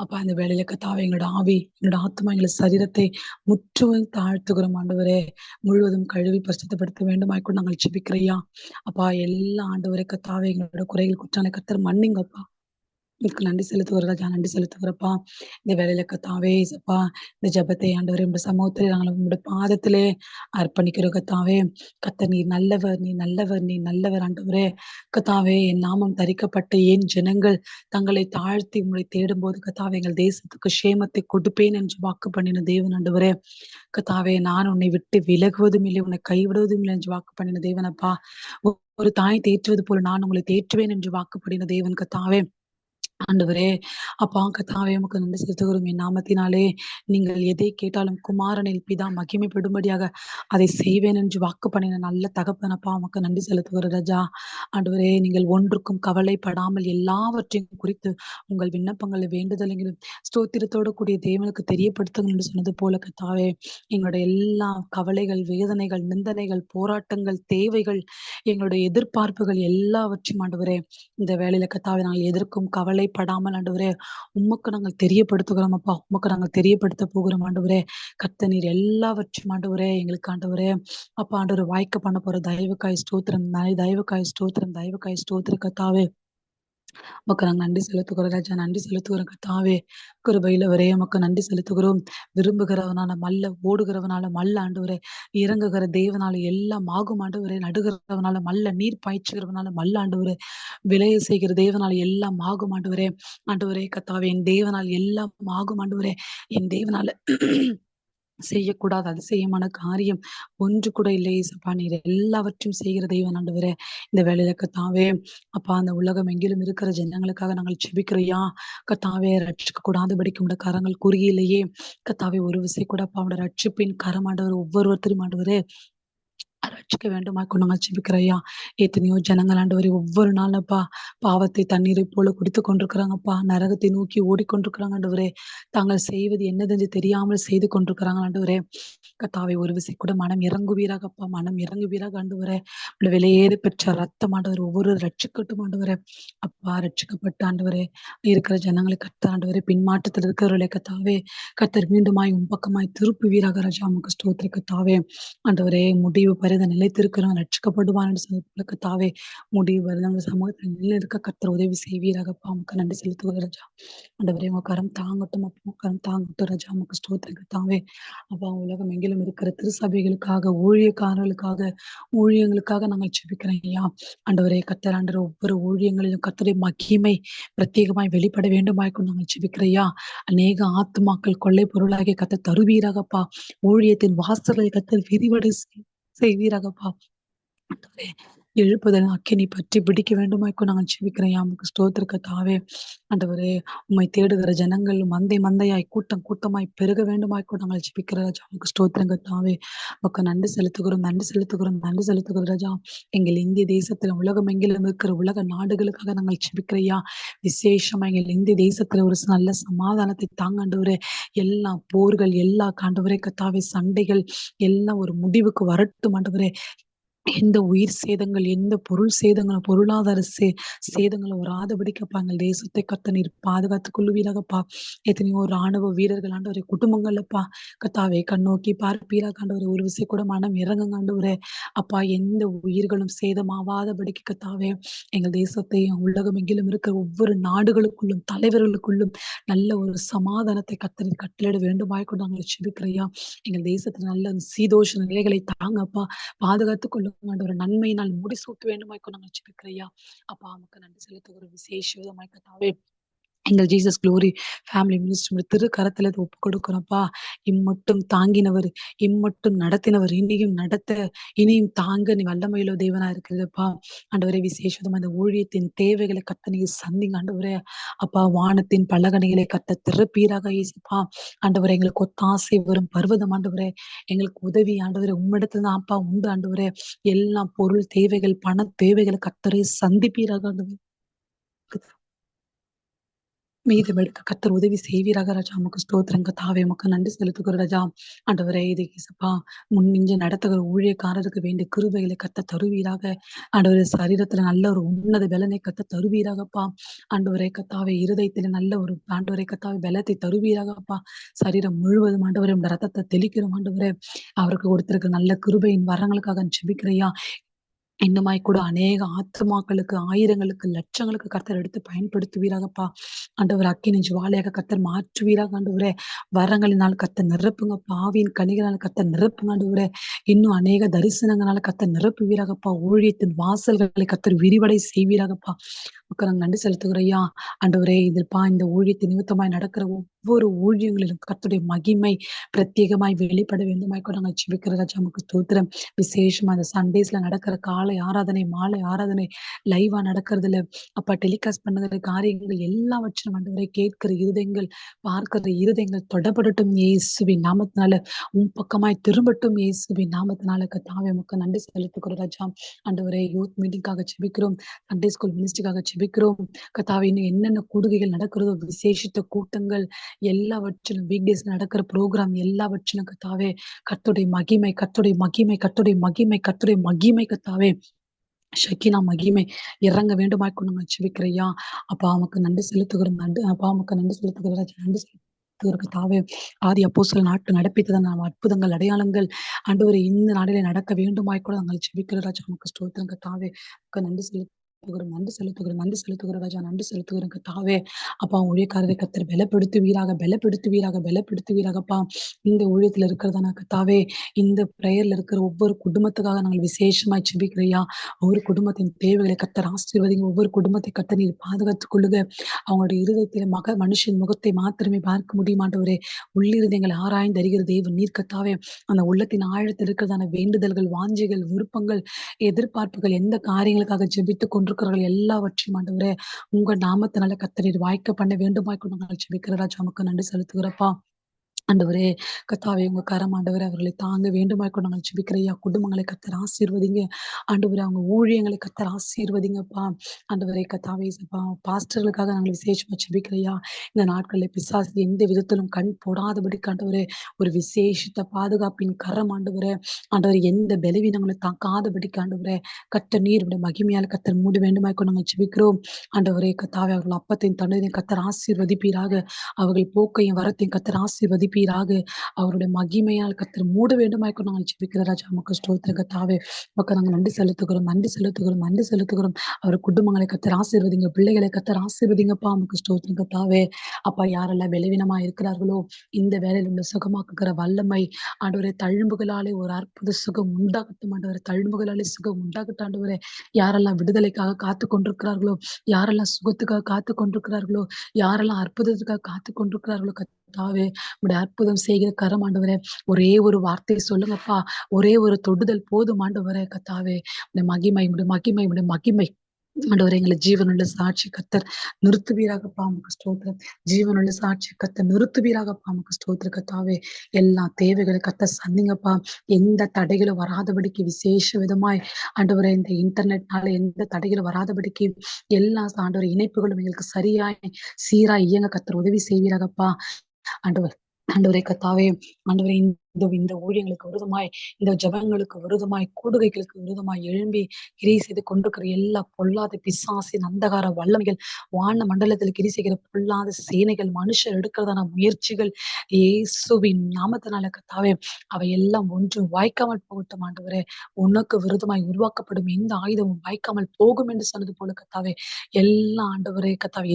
அப்பா இந்த வேலையில கத்தாவே எங்களோட ஆவி, எங்களோட ஆத்மா, எங்களோட சரீரத்தை முற்றுமும் தாழ்த்துகிறோம் ஆண்டவரே. முழுவதும் கழுவி பரிசுத்தப்படுத்த வேண்டுமாய் கூட நாங்கள் ஜெபிக்கிறையா. அப்பா எல்லா ஆண்டவரே கத்தாவே எங்களோட குறைகள் குற்றங்களை கத்தர் மன்னிங்கப்பா. உங்களுக்கு நன்றி செலுத்துகிற ராஜா, நன்றி செலுத்துகிறப்பா. இந்த வேலையில கத்தாவே சப்பா இந்த ஜெபத்தை ஆண்டவரே உங்க சமூகத்திலே நாங்கள் உங்களுடைய பாதத்திலே அர்ப்பணிக்கிற கத்தாவே. கத்த நீர் நல்லவர், நீ நல்லவர், நீ நல்லவர் ஆண்டவரே. கத்தாவே என் நாமம் தரிக்கப்பட்ட ஏன் ஜனங்கள் தங்களை தாழ்த்தி உங்களை தேடும் போது கத்தாவே எங்கள் தேசத்துக்கு சேமத்தை கொடுப்பேன் என்று வாக்கு பண்ணின தேவன் ஆண்டவரே. கத்தாவே நான் உன்னை விட்டு விலகுவதும் இல்லை, உன்னை கைவிடுவதும் இல்லை என்று வாக்கு பண்ணின தேவனப்பா. ஒரு தாய் தேற்றுவது போல நான் உங்களை தேற்றுவேன் என்று வாக்கு பண்ணின தேவன் கத்தாவே. ஆண்டவரே அப்பா கத்தாவே உமக்கு நன்றி செலுத்துகிறோம். என் நாமத்தினாலே நீங்கள் எதை கேட்டாலும் குமாரனில் பிதா மகிமைப்படும்படியாக அதை செய்வேன் என்று வாக்கு பண்ணின நல்ல தகப்பனப்பா உமக்கு நன்றி செலுத்துகிற ராஜா. ஆண்டவரே நீங்கள் ஒன்றுக்கும் கவலைப்படாமல் எல்லாவற்றையும் குறித்து உங்கள் விண்ணப்பங்களை வேண்டுதலைங்களும் ஸ்தோத்திரத்தோடு கூடிய தேவனுக்கு தெரியப்படுத்துங்கள் என்று சொன்னது போல கத்தாவே எங்களுடைய எல்லா கவலைகள், வேதனைகள், நிந்தனைகள், போராட்டங்கள், தேவைகள், எங்களுடைய எதிர்பார்ப்புகள் எல்லாவற்றையும் ஆண்டவரே இந்த வேலையில கத்தாவே நாங்கள் எதற்கும் கவலைப்படாமல் ஆண்டவரே உமக்கு நாங்கள் தெரியப்படுத்துகிறோம் அப்பா. உமக்கு நாங்கள் தெரியப்படுத்த போகிறோம் ஆண்டவரே. கர்த்த நீர் எல்லாவற்றையும் ஆண்டவரே எங்களுக்கு ஆண்டவரே அப்பா ஆண்டவர் வாய்க்க பண்ண போற தயவுக்காய் ஸ்தோத்திரம், தயவுக்காய் ஸ்தோத்திரம், தயவுக்காய் ஸ்தோத்திர கத்தாவே. உமக்கு நாங்கள் நன்றி செலுத்துகிறோம் ராஜா, நன்றி செலுத்துகிறோம் கத்தாவே. கிருபையிலவரே உமக்கு நன்றி செலுத்துகிறோம். விரும்புகிறவனால மல்ல, ஓடுகிறவனால மல்ல ஆண்டவரே, இறங்குகிற தேவனால எல்லாம் ஆகும் ஆண்டவரே, நடுகிறவனால மல்ல, நீர் பாய்ச்சுகிறவனால மல்ல ஆண்டவரே, விளைய செய்கிற தேவனால எல்லாம் ஆகும் ஆண்டவரே. ஆண்டவரே கத்தாவே என் தேவனால் எல்லாம் ஆகும் ஆண்டவரே. என் தேவனால செய்யக்கூடாத அதிசயமான காரியம் ஒன்று கூட இல்லை ஏசப்பா. நீர் எல்லாவற்றையும் செய்கிற தெய்வம் ஆண்டவரே. இந்த வேலையில கத்தாவே அப்பா அந்த உலகம் எங்கிலும் இருக்கிற ஜனங்களுக்காக நாங்கள் ஜெபிக்கிறையா. கத்தாவே ரட்சிக்க கூடாதபடிக்கு உடைய கரங்கள் குறியிலேயே கத்தாவே ஒரு விசை கூட அப்பா அவனோட ரட்சிப்பின் கரம் ஆண்டவர் ஒவ்வொருத்தரும் ஆண்டவரே ரட்சிக்க வேண்டுமா கொண்டு ஜெபிக்கிறையா. எத்தனையோ ஜனங்கள் ஆண்டவரே ஒவ்வொரு நாளப்பா பாவத்தை தண்ணீரை போல குடித்து கொண்டிருக்கிறாங்கப்பா. நரகத்தை நோக்கி ஓடிக்கொண்டிருக்கிறாங்க ஆண்டவரே. தாங்கள் செய்வது என்னதென்று தெரியாமல் செய்து கொண்டிருக்கிறாங்க ஆண்டவரே. கர்த்தாவே ஒரு விசை கூட மனம் இறங்குவீராகப்பா. மனம் இறங்குவீராக ஆண்டவரே. விலையேறி பெற்ற ரத்தம் ஆண்டவர் ஒவ்வொரு ரட்சிக்கட்டும் ஆண்டவரே. அப்பா ரட்சிக்கப்பட்ட ஆண்டவரே இருக்கிற ஜனங்களை கர்த்தர் ஆண்டவரே பின்மாற்றத்தில் இருக்கிறவர்களை கர்த்தாவே கர்த்தர் மீண்டுமாய் உம்பக்கமாய் திருப்புவீராக ராஜா. உமக்கு ஸ்தோத்திர கர்த்தாவே. ஆண்டவரே முடிவு பரித நிலைத்திருக்கிறோம் ரட்சிக்கப்படுவான் என்று சொல்ல கர்த்தாவே. முடிவு பரித நம்ம சமூகத்தில் நிலைநிற்க கர்த்தர் உதவி செய்வீராகப்பா. உமக்கு நன்றி செலுத்துகிற ராஜா. ஆண்டவரே உங்க கரம் தாங்கட்டும் அப்பா. உங்க கரம் தாங்கட்டும் ராஜா. உமக்கு ஸ்தோத்திர கர்த்தாவே. அப்பா உலகம் எங்கிலும் இருக்கிற திருசபைகளுக்காக ஊழியக்காரர்களுக்காக ஊழியங்களுக்காக நாங்கள் ஜெபிக்கிறோம் ஐயா. ஆண்டவரே கர்த்தர் ஆண்டவர் ஒவ்வொரு ஊழியங்களிலும் கர்த்தருடைய மகிமை பிரத்யேகமாய் வெளிப்பட வேண்டுமாய் கொண்டு நாங்கள் ஜெபிக்கிறையா. அநேக ஆத்துமாக்கள் கொள்ளை பொருளாகிய கர்த்தர் தருவீராகப்பா. ஊழியத்தின் வாசல்களை கர்த்தர் விரிவடை செய்வீராகப்பா. ஆண்டவரே எழுப்புதல் அக்கினி பற்றி பிடிக்க வேண்டுமாய்க்கும் நாங்கள் ஜெபிக்கிறோம். உமக்கு ஸ்தோத்திர கர்த்தாவே. ஆண்டவரே உம்மை தேடுகிற ஜனங்கள் மந்தை மந்தையாய் கூட்டம் கூட்டமாய் பெருக வேண்டுமாய்க்கும் நாங்கள் ஜெபிக்கிற ராஜா. உமக்கு ஸ்தோத்திரம் கர்த்தாவே. உமக்கு நன்றி செலுத்துகிறோம் நன்றி செலுத்துகிறோம் நன்றி செலுத்துகிறோம் ராஜா. எங்கள் இந்திய தேசத்துல உலகம் எங்கிலும் இருக்கிற உலக நாடுகளுக்காக நாங்கள் ஜெபிக்கிறையா. விசேஷமா எங்கள் இந்திய தேசத்துல ஒரு நல்ல சமாதானத்தை தாங்க ஆண்டவரே. எல்லா போர்கள் எல்லா ஆண்டவரே கர்த்தாவே சண்டைகள் எல்லாம் ஒரு முடிவுக்கு வரட்டும் ஆண்டவரே. எந்த உயிர் சேதங்கள் எந்த பொருள் சேதங்களும் பொருளாதார சேதங்களும் வராதபடிக்கப்பா எங்கள் தேசத்தை கர்த்தர் நீர் பாதுகாத்துக் கொள்ளுவீராகப்பா. எத்தனையோ ராணுவ வீரர்கள் ஆண்டவரே குடும்பங்கள்லப்பா கர்த்தாவே கண்ணோக்கி பார்ப்பீராக ஆண்டவரே. ஒரு விஷயம் கூட மனம் இறங்குங்க ஆண்டவரே. அப்பா எந்த உயிர்களும் சேதமாவாதபடிக்கு கர்த்தாவே எங்கள் தேசத்தை உலகம் எங்கிலும் இருக்கிற ஒவ்வொரு நாடுகளுக்குள்ளும் தலைவர்களுக்குள்ளும் நல்ல ஒரு சமாதானத்தை கர்த்தர் கட்டளையிட வேண்டுமாய் கொண்டு நாங்கள் ஜெபிக்கிறையா. எங்கள் தேசத்துல நல்ல சீதோஷ நிலைகளை தாங்கப்பா. பாதுகாத்துக் கொள்ளும் ஆண்டவரே. நன்மையினால் முடிசூட்ட வேண்டுமாய்க்கும் நாங்கள் ஜெபிக்கிறையா. அப்பா உமக்கு நன்றி செலுத்துகிற விசேஷ விதமாய் கர்த்தாவே. எங்கள் ஜீசஸ் குளோரி ஃபேமிலி மினிஸ்ட்ரி திரு கரத்துல ஒப்பு கொடுக்கிறோம்ப்பா. இம்மட்டும் தாங்கினவர் இம்மட்டும் நடத்தினவர் இனியும் நடத்த இனியும் தாங்க நீ வல்லமையிலோ தேவனா இருக்கிறதுப்பா. ஆண்டவரே விசேஷமா அந்த ஊழியத்தின் தேவைகளை கத்த நீங்க சந்திங்க ஆண்டவரே. அப்பா வானத்தின் பலகணிகளை கத்த திறப்பீராக இயேசுப்பா. ஆண்டவரே எங்களுக்கு ஒத்தாசை வரும் பர்வதம் ஆண்டவரே. எங்களுக்கு உதவி ஆண்டவரே உம்மிடத்துல தான் அப்பா உண்டு ஆண்டவரே. எல்லா பொருள் தேவைகள் பண தேவைகளை கத்தரை சந்திப்பீராக ஆண்டவரே. மீதம் எடுக்க கர்த்தர் உதவி செய்வீராக ராஜா. உமக்கு ஸ்தோத்திரம் கர்த்தாவே. உமக்கு நன்றி செலுத்துகிற ராஜா. ஆண்டவரே இது இயேசுப்பா முன்னின்று நடத்துகிற ஊழியக்காரருக்கு வேண்டிய கிருபைகளை கர்த்தர் தருவீராக. ஆண்டவரே சரீரத்துல நல்ல ஒரு உன்னத பலனை கர்த்தர் தருவீராகப்பா. ஆண்டவரே கர்த்தாவே இருதயத்துல நல்ல ஒரு ஆண்டவரே கர்த்தாவே பலத்தை தருவீராகப்பா. சரீரம் முழுவதும் ஆண்டவரே உங்க ரத்தத்தை தெளிக்கிறோம் ஆண்டவரே. அவருக்கு கொடுத்திருக்க நல்ல கிருபையின் வரங்களுக்காக ஜெபிக்கிறையா. இன்னுமாய் கூட அநேக ஆத்துமாக்களுக்கு ஆயிரங்களுக்கு லட்சங்களுக்கு கர்த்தர் எடுத்து பயன்படுத்துவீராகப்பா. ஆண்டவர் அக்கினி ஜுவாலையாக கர்த்தர் மாற்றுவீராக ஆண்டவரே. வரங்களினால் கர்த்தர் நிரப்புங்க. பாவியின் கனிகளால் கர்த்தர் நிரப்புங்க ஆண்டவரே. இன்னும் அநேக தரிசனங்களால கர்த்தர் நிரப்புவீராகப்பா. ஊழியத்தின் வாசல்களை கர்த்தர் விரிவடை செய்வீராகப்பா. நாங்கள் நன்றி செலுத்துகிறையா. ஆண்டவரே இதில்பா இந்த ஊழியத்தின் நிமித்தமாய் நடக்கிற ஒவ்வொரு ஊழியங்களிலும் கர்த்தருடைய மகிமை பிரத்யேகமாய் வெளிப்பட வேண்டுமாய் கூட நாங்கள் ஜெபிக்கிற ராஜா. நமக்கு ஸ்தோத்திரம். விசேஷமா அந்த சண்டேஸ்ல நடக்கிற காலை ஆராதனை மாலை ஆராதனை லைவா நடக்கிறதுல அப்பா டெலிகாஸ்ட் பண்ணுகிற காரியங்கள் எல்லாவற்றும் ஆண்டவரை கேட்கிற இருதயங்கள் பார்க்கிற இருதயங்கள் தொடப்படட்டும் இயேசுவின் நாமத்தினால. உன் பக்கமாய் திரும்பட்டும் இயேசுவின் நாமத்தினால. கர்த்தாவே உமக்கு நன்றி செலுத்துகிற ராஜா. ஆண்டவரே யூத் மீட்டிங்காக ஜெபிக்கிறோம். சண்டே ஸ்கூல் மினிஸ்ட்ரிக்காக ஜெபிக்கிறோம். கர்த்தாவே இன்னும் என்னென்ன கூடுகைகள் நடக்கிறதோ விசேஷித்த கூட்டங்கள் எல்லாவற்றிலும் வீக்டேஸ் நடக்கிற ப்ரோக்ராம் எல்லாவற்றிலும் கர்த்தாவே கர்த்தருடைய மகிமை கர்த்தருடைய மகிமை கர்த்தருடைய மகிமை கர்த்தருடைய மகிமை கர்த்தாவே ஷக்கினா மகிமை இறங்க வேண்டுமாய் கொண்டு நாங்கள் ஜெபிக்கிறையா. அப்பா உமக்கு நன்றி செலுத்துகிறோம். அப்பா உமக்கு நன்றி செலுத்துகிற நன்றி கர்த்தாவே. ஆதி அப்போஸ்தலர் நாட்டு நடப்பித்ததான அற்புதங்கள் அடையாளங்கள் ஆண்டவரே இந்த நாளிலே நடக்க வேண்டுமாய் கூட நாங்கள் ஜெபிக்கிற ராஜா. உமக்கு ஸ்தோத்திரம் கர்த்தாவே. நன்றி நன்றி செலுத்துகிறோம் நன்றி செலுத்துகிற ராஜா. நன்றி செலுத்துகிறோம் கர்த்தாவே. அப்பா ஊழியக்காரரை கர்த்தர் பலப்படுத்துவீராக பலப்படுத்துவீராக பலப்படுத்துவீராகப்பா. இந்த ஊழியத்துல இருக்கிறதான கர்த்தாவே இந்த பிரேயர்ல இருக்கிற ஒவ்வொரு குடும்பத்துக்காக நாங்கள் விசேஷமா ஜெபிக்கிறையா. ஒவ்வொரு குடும்பத்தின் தேவைகளை கர்த்தர் ஆசீர்வதிங்க. ஒவ்வொரு குடும்பத்தை கர்த்தர் நீர் பாதுகாத்துக் கொள்ளுங்க. அவங்களுடைய இருதயத்தில மனுஷன் முகத்தை மாத்திரமே பார்க்க முடியுமாண்டவரே. உள்ளிருதயங்களை ஆராய்ந்து அறிகிற தேவன் நீர் கர்த்தாவே. அந்த உள்ளத்தின் ஆழத்தில் இருக்கிறதான வேண்டுதல்கள் வாஞ்சைகள் விருப்பங்கள் எதிர்பார்ப்புகள் எந்த காரியங்களுக்காக ஜெபித்துக் கொண்டிருக்கிறார்கள் எல்லாவற்றையும் ஆண்டவரே உங்க நாமத்தினால கர்த்தர் நீர் வாய்க்க பண்ண வேண்டுமாய் கொண்டு நாங்கள் ஜெபிக்கிற ராஜா. உமக்கு நன்றி செலுத்துகிறப்பா. ஆண்டவரே கத்தாவே உங்க கரம் ஆண்டவரே அவர்களை தாங்க வேண்டுமாய் கொண்டு நாங்கள் ஜெபிக்கிறையா. குடும்பங்களை கத்தர் ஆசீர்வதிங்க. ஆண்டவரே அவங்க ஊழியங்களை கத்தர் ஆசீர்வதிங்கப்பா. ஆண்டவரே கத்தாவே பாஸ்டர்களுக்காக நாங்கள் விசேஷமா ஜெபிக்கிறையா. இந்த நாட்களில் பிசாசு எந்த விதத்திலும் கண் போடாதபடி ஆண்டவரே ஒரு விசேஷித்த பாதுகாப்பின் கரம் ஆண்டவரே. ஆண்டவரே எந்த பலவீனங்களை தாக்காதபடிக்கு ஆண்டவரே கத்தர் நீருடைய மகிமையால் கத்தர் மூட வேண்டுமாய் கொண்டு நாங்கள் ஜெபிக்கிறோம். ஆண்டவரே கத்தாவே அவர்கள் அப்பத்தையும் தண்ணீரையும் கத்தர் ஆசீர்வதிப்பீராக. அவர்கள் போக்கையும் வரத்தையும் கத்தர் ஆசீர்வதிப்பீராக. அவருடைய மகிமையால் கத்தர் மூட வேண்டுமாய் கொண்டு நாங்கள் ஜெபிக்கிற ராஜா. நமக்கு ஸ்தோத்திரம் கத்தாவே. மக்கள் நாங்கள் நன்றி செலுத்துகிறோம், நன்றி செலுத்துகிறோம், நன்றி செலுத்துகிறோம். அவர் குடும்பங்களை கத்தர் ஆசீர்வதிங்க, பிள்ளைகளை கத்தர் ஆசீர்வதிங்கப்பா. நமக்கு ஸ்தோத்திரம் கத்தாவே. அப்பா யாரெல்லாம் பலவீனமா இருக்கிறார்களோ இந்த வேலையில் உள்ள சுகமாக்குகிற வல்லமை ஆண்டவரே தழும்புகளாலே ஒரு அற்புத சுகம் உண்டாகட்டும் ஆண்டவரே. தழும்புகளாலே சுகம் உண்டாகட்டும் ஆண்டவரே. யாரெல்லாம் விடுதலைக்காக காத்து கொண்டிருக்கிறார்களோ, யாரெல்லாம் சுகத்துக்காக காத்து கொண்டிருக்கிறார்களோ, யாரெல்லாம் அற்புதத்துக்காக காத்து கொண்டிருக்கிறார்களோ கத்தாவே உடைய அற்புதம் செய்கிற கரம் ஆண்டவரே. ஒரே ஒரு வார்த்தை சொல்லுங்கப்பா, ஒரே ஒரு தொடுதல் போதும் ஆண்டவரே கத்தாவே. உடைய மகிமை, உடைய மகிமை, உடைய மகிமை ஆண்டவரே எங்களை ஜீவனுள்ள சாட்சி கத்தர் நிறுத்துவீராகப்பா. நமக்கு ஸ்தோத்திரம். ஜீவனுள்ள சாட்சி கத்தர் நிறுத்துவீராகப்பா. நமக்கு ஸ்தோத்திர கத்தாவே. எல்லா தேவைகளை கத்தர் சந்திங்கப்பா. எந்த தடைகளும் வராதபடிக்கு விசேஷ விதமாய் ஆண்டவரே இந்த இன்டர்நெட்னால எந்த தடைகளும் வராதபடிக்கு எல்லா ஆண்டவரே இணைப்புகளும் எங்களுக்கு சரியாய் சீராய் இயங்க கத்தர் உதவி செய்வீராகப்பா. ஆண்டவரே கத்தாவே. ஆண்டவரே இந்த ஊழியங்களுக்கு விரோதமாய், இந்த ஜபங்களுக்கு விரோதமாய், கூடுகைகளுக்கு விரோதமாய் எழும்பி கிரி செய்து கொண்டிருக்கிற எல்லா பொல்லாத பிசாசின் அந்தகார வல்லமைகள், வான மண்டலத்தில் கிரி செய்கிற பொல்லாத சேனைகள், மனுஷர் எடுக்கிறதான முயற்சிகள் இயேசுவின் நாமத்தினால கத்தாவே அவை எல்லாம் ஒன்றும் வாய்க்காமல் போகட்டும் ஆண்டவரே. உனக்கு விரோதமாய் உருவாக்கப்படும் எந்த ஆயுதமும் வாய்க்காமல் போகும் என்று சொன்னது போல கத்தாவே எல்லா ஆண்டவரே கத்தாவே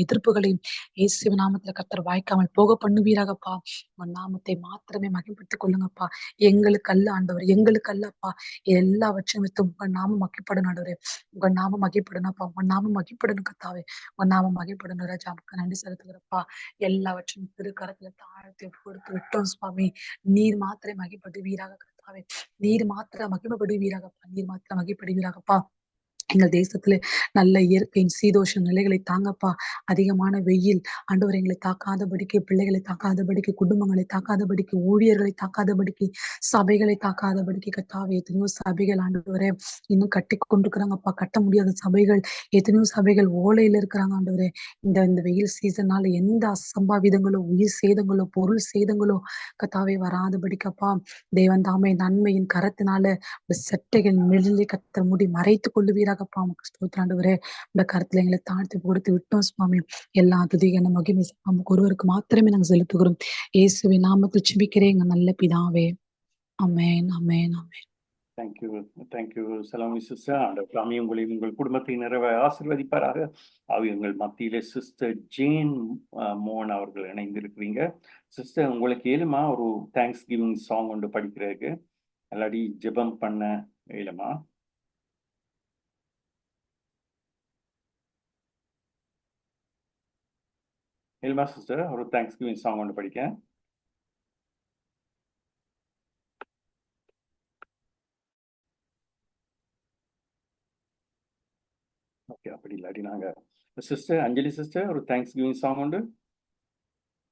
எதிர்ப்புகளையும் இயேசுவின் நாமத்துல கத்தர் வாய்க்காமல் போக பண்ணுவீராகப்பா. உன் நாமத்தை மாத்திரமே மகிழ்படுத்திக் கொள்ளுங்கப்பா. எங்களுக்கு அல்ல ஆண்டவர், எங்களுக்கு அல்லப்பா. எல்லாவற்றையும் வைத்து உங்க நாமம் மகிழ்படணும் ஆண்டவரே. உங்க நாமம் மகிழ்படணும்ப்பா. உங்க நாமம் மகிழ்படணும் கத்தாவே. உங்க நாமம் மகிழ்படணும் ராஜா. நமக்கு நன்றி செலுத்துகிறப்பா. எல்லாவற்றையும் திருக்கரத்துல தாழ்த்தி கொடுத்து விட்டோம் சுவாமி. நீர் மாத்திரை மகிழ்படுவீராக கத்தாவே. நீர் மாத்திர மகிழ்படுவீராகப்பா. நீர் மாத்திர மகிழ்படுவீராகப்பா. எங்கள் தேசத்துல நல்ல இயற்கையின் சீதோஷ நிலைகளை தாங்கப்பா. அதிகமான வெயில் ஆண்டவர் எங்களை தாக்காதபடிக்கு, பிள்ளைகளை தாக்காதபடிக்கு, குடும்பங்களை தாக்காதபடிக்கு, ஊழியர்களை தாக்காதபடிக்கு, சபைகளை தாக்காதபடிக்கு கத்தாவே. எத்தனையோ சபைகள் ஆண்டவரே இன்னும் கட்டி கொண்டிருக்கிறாங்கப்பா. கட்ட முடியாத சபைகள், எத்தனையோ சபைகள் ஓலையில இருக்கிறாங்க ஆண்டவரே. இந்த வெயில் சீசனால எந்த அசம்பாவிதங்களோ, உயிர் சேதங்களோ, பொருள் சேதங்களோ கத்தாவே வராதபடிக்கப்பா. தேவன் தாமே நன்மையின் கரத்தினால செட்டைகள் நிழலை கத்தர் மூடி மறைத்துக் கொள்ளுவீராகப்பா. நமக்கு ஸ்தோத்திராண்டவரே. இந்த கருத்துல எங்களை தாழ்த்தி கொடுத்து விட்டோம் சுவாமி. எல்லா துதிகன மகிமை நமக்கு ஒருவருக்கு மாத்திரமே நாங்கள் செலுத்துகிறோம். இயேசுவின் நாமத்தில் ஜெபிக்கிறேன் எங்க நல்ல பிதாவே. Amen, amen, amen. Thank you Salami sister. ஆண்டவர் தாமே உங்களையும் உங்கள் குடும்பத்தை நிறைவாய் ஆசீர்வதிப்பாராக. உங்கள் மத்தியிலே சிஸ்டர் ஜேன் மோகன் அவர்கள் இணைந்திருக்கிறீங்க. சிஸ்டர் உங்களுக்கு ஏழுமா ஒரு தேங்க்ஸ் கிவிங் சாங் ஒன்று படிக்கிறதுக்கு, இல்லாட்டி ஜெபம் பண்ண ஏழுமா? ஏழுமா சிஸ்டர் ஒரு தேங்க்ஸ் கிவிங் சாங் ஒன்று படிக்க? ஓகே, அப்படி இல்லாட்டி நாங்க சிஸ்டர் அஞ்சலி சிஸ்டர் ஒரு தேங்க்ஸ் கிவிங் சாங் உண்டு.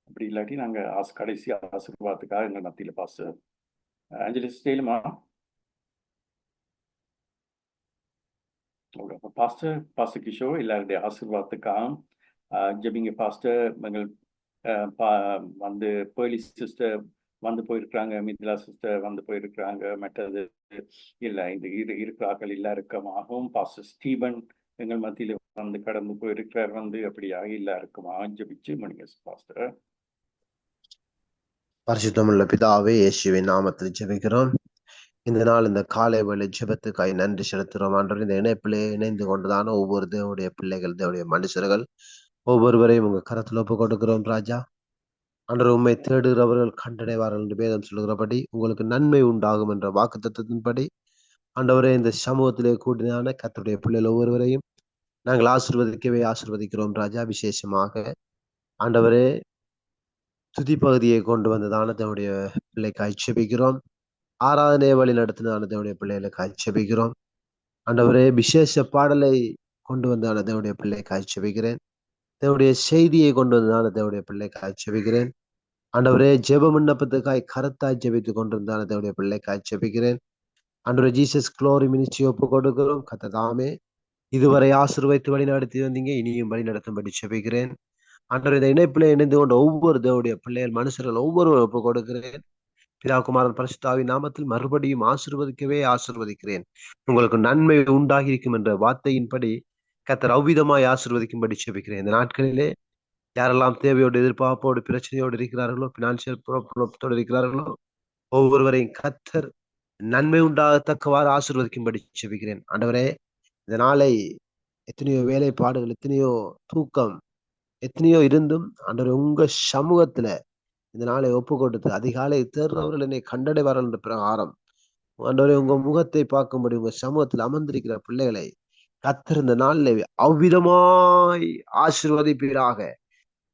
அப்படி இல்லாட்டி நாங்க கடைசி ஆசீர்வாதத்துக்காக எங்கள் மத்தியில பாஸ்டர் அஞ்சலி சிஸ்டர் பாஸ்டர் கிஷோர் எல்லாருடைய ஆசீர்வாதத்துக்காக ஜெபிங்க பாஸ்டர். எங்கள் வந்து பேர்லி சிஸ்டர் வந்து போயிருக்கிறாங்க, மிதிலா சிஸ்டர் வந்து போயிருக்கிறாங்க, மற்றது இல்லை இந்த இருக்கிறார்கள் எல்லாருக்குமாகவும் பாஸ்டர் ஸ்டீபன் எங்கள் மத்தியில வந்து கடந்து போயிருக்கிறார். வந்து அப்படியாக எல்லாருக்குமாக ஜெபிச்சு மணிங்க பாஸ்டர். பரிசுத்தமுள்ள பிதாவே, இயேசுவின் நாமத்தில் ஜெபிக்கிறோம். இந்த நாள் இந்த காலை வேளை ஜெபத்துக்காய் நன்றி செலுத்துகிறோம் ஆண்டவரே. இந்த இணைப்பிலே இணைந்து கொண்டதான ஒவ்வொரு தேவனுடைய பிள்ளைகள், தேவனுடைய மனுஷர்கள் ஒவ்வொருவரையும் உங்க கரத்தில் ஒப்பு கொடுக்கிறோம் ராஜா. ஆண்டவர் உண்மை தேடுகிறவர்கள் கண்டடைவார்கள் என்று வேதம் சொல்கிறபடி உங்களுக்கு நன்மை உண்டாகும் என்ற வாக்குத்தத்தத்தின்படி ஆண்டவரே இந்த சமூகத்திலே கூடினான கர்த்தருடைய பிள்ளைகள் ஒவ்வொருவரையும் நாங்கள் ஆசீர்வதிக்கிறோம் ராஜா. விசேஷமாக ஆண்டவரே துதி பகுதியை கொண்டு வந்ததான தேவனுடைய பிள்ளைக்காய் ஜெபிக்கிறோம். ஆராதனை வழி நடத்தினதான தேவனுடைய பிள்ளைகளுக்காய் ஜெபிக்கிறோம். ஆண்டவரே விசேஷ பாடலை கொண்டு வந்தான தேவனுடைய பிள்ளைக்காய் ஜெபிக்கிறேன். தேவனுடைய செய்தியை கொண்டு வந்ததான தேவனுடைய பிள்ளைக்காய் ஜெபிக்கிறேன். ஆண்டவரே ஜெப விண்ணப்பத்துக்காய் கருத்தாய் ஜெபித்துக் கொண்டிருந்தான தேவனுடைய பிள்ளைக்காய் ஜெபிக்கிறேன். ஆண்டவரே ஜீசஸ் க்ளோரி மினிஸ்ட்ரி ஒப்பு கொடுக்கிறோம். கர்த்ததாமே இதுவரை ஆசீர்வதித்து வழி நடத்தி வந்தீங்க, இனியும் வழி நடத்தும்படி ஜெபிக்கிறேன். ஆண்டவரே இந்த இணைப்பிலே இணைந்து கொண்ட ஒவ்வொரு தேவனுடைய பிள்ளைகள் மனுஷர்கள் ஒவ்வொருவரும் ஒப்பு கொடுக்கிறேன். பிதாகுமாரன் பரிசுத்தாவின் நாமத்தில் மறுபடியும் ஆசீர்வதிக்கவே ஆசீர்வதிக்கிறேன். உங்களுக்கு நன்மை உண்டாகி இருக்கும் என்ற வார்த்தையின்படி கர்த்தர் அவ்விதமாய் ஆசீர்வதிக்கும்படி ஜெபிக்கிறேன். இந்த நாட்களிலே யாரெல்லாம் தேவையோடு எதிர்பார்ப்போடு பிரச்சனையோடு இருக்கிறார்களோ, பினான்சியல் ப்ராப்ளத்தோடு இருக்கிறார்களோ, ஒவ்வொருவரையும் கர்த்தர் நன்மை உண்டாகத்தக்கவாறு ஆசீர்வதிக்கும்படி ஜெபிக்கிறேன். ஆண்டவரே இந்த நாளை எத்தனையோ வேலைப்பாடுகள், எத்தனையோ தூக்கம், எத்தனையோ இருந்தும் ஆண்டவரே உங்க சமூகத்துல இந்த நாளை ஒப்பு கொடுத்து அதிகாலை தேர்றவர்கள் என்னை கண்டடைவார்கள் என்ற பிரகாரம் ஆண்டவரே உங்க முகத்தை பார்க்கும்படி உங்க சமூகத்தில் அமர்ந்திருக்கிற பிள்ளைகளை கர்த்தர் இந்த நாளிலே அவ்விதமாய் ஆசீர்வதிப்பீராக.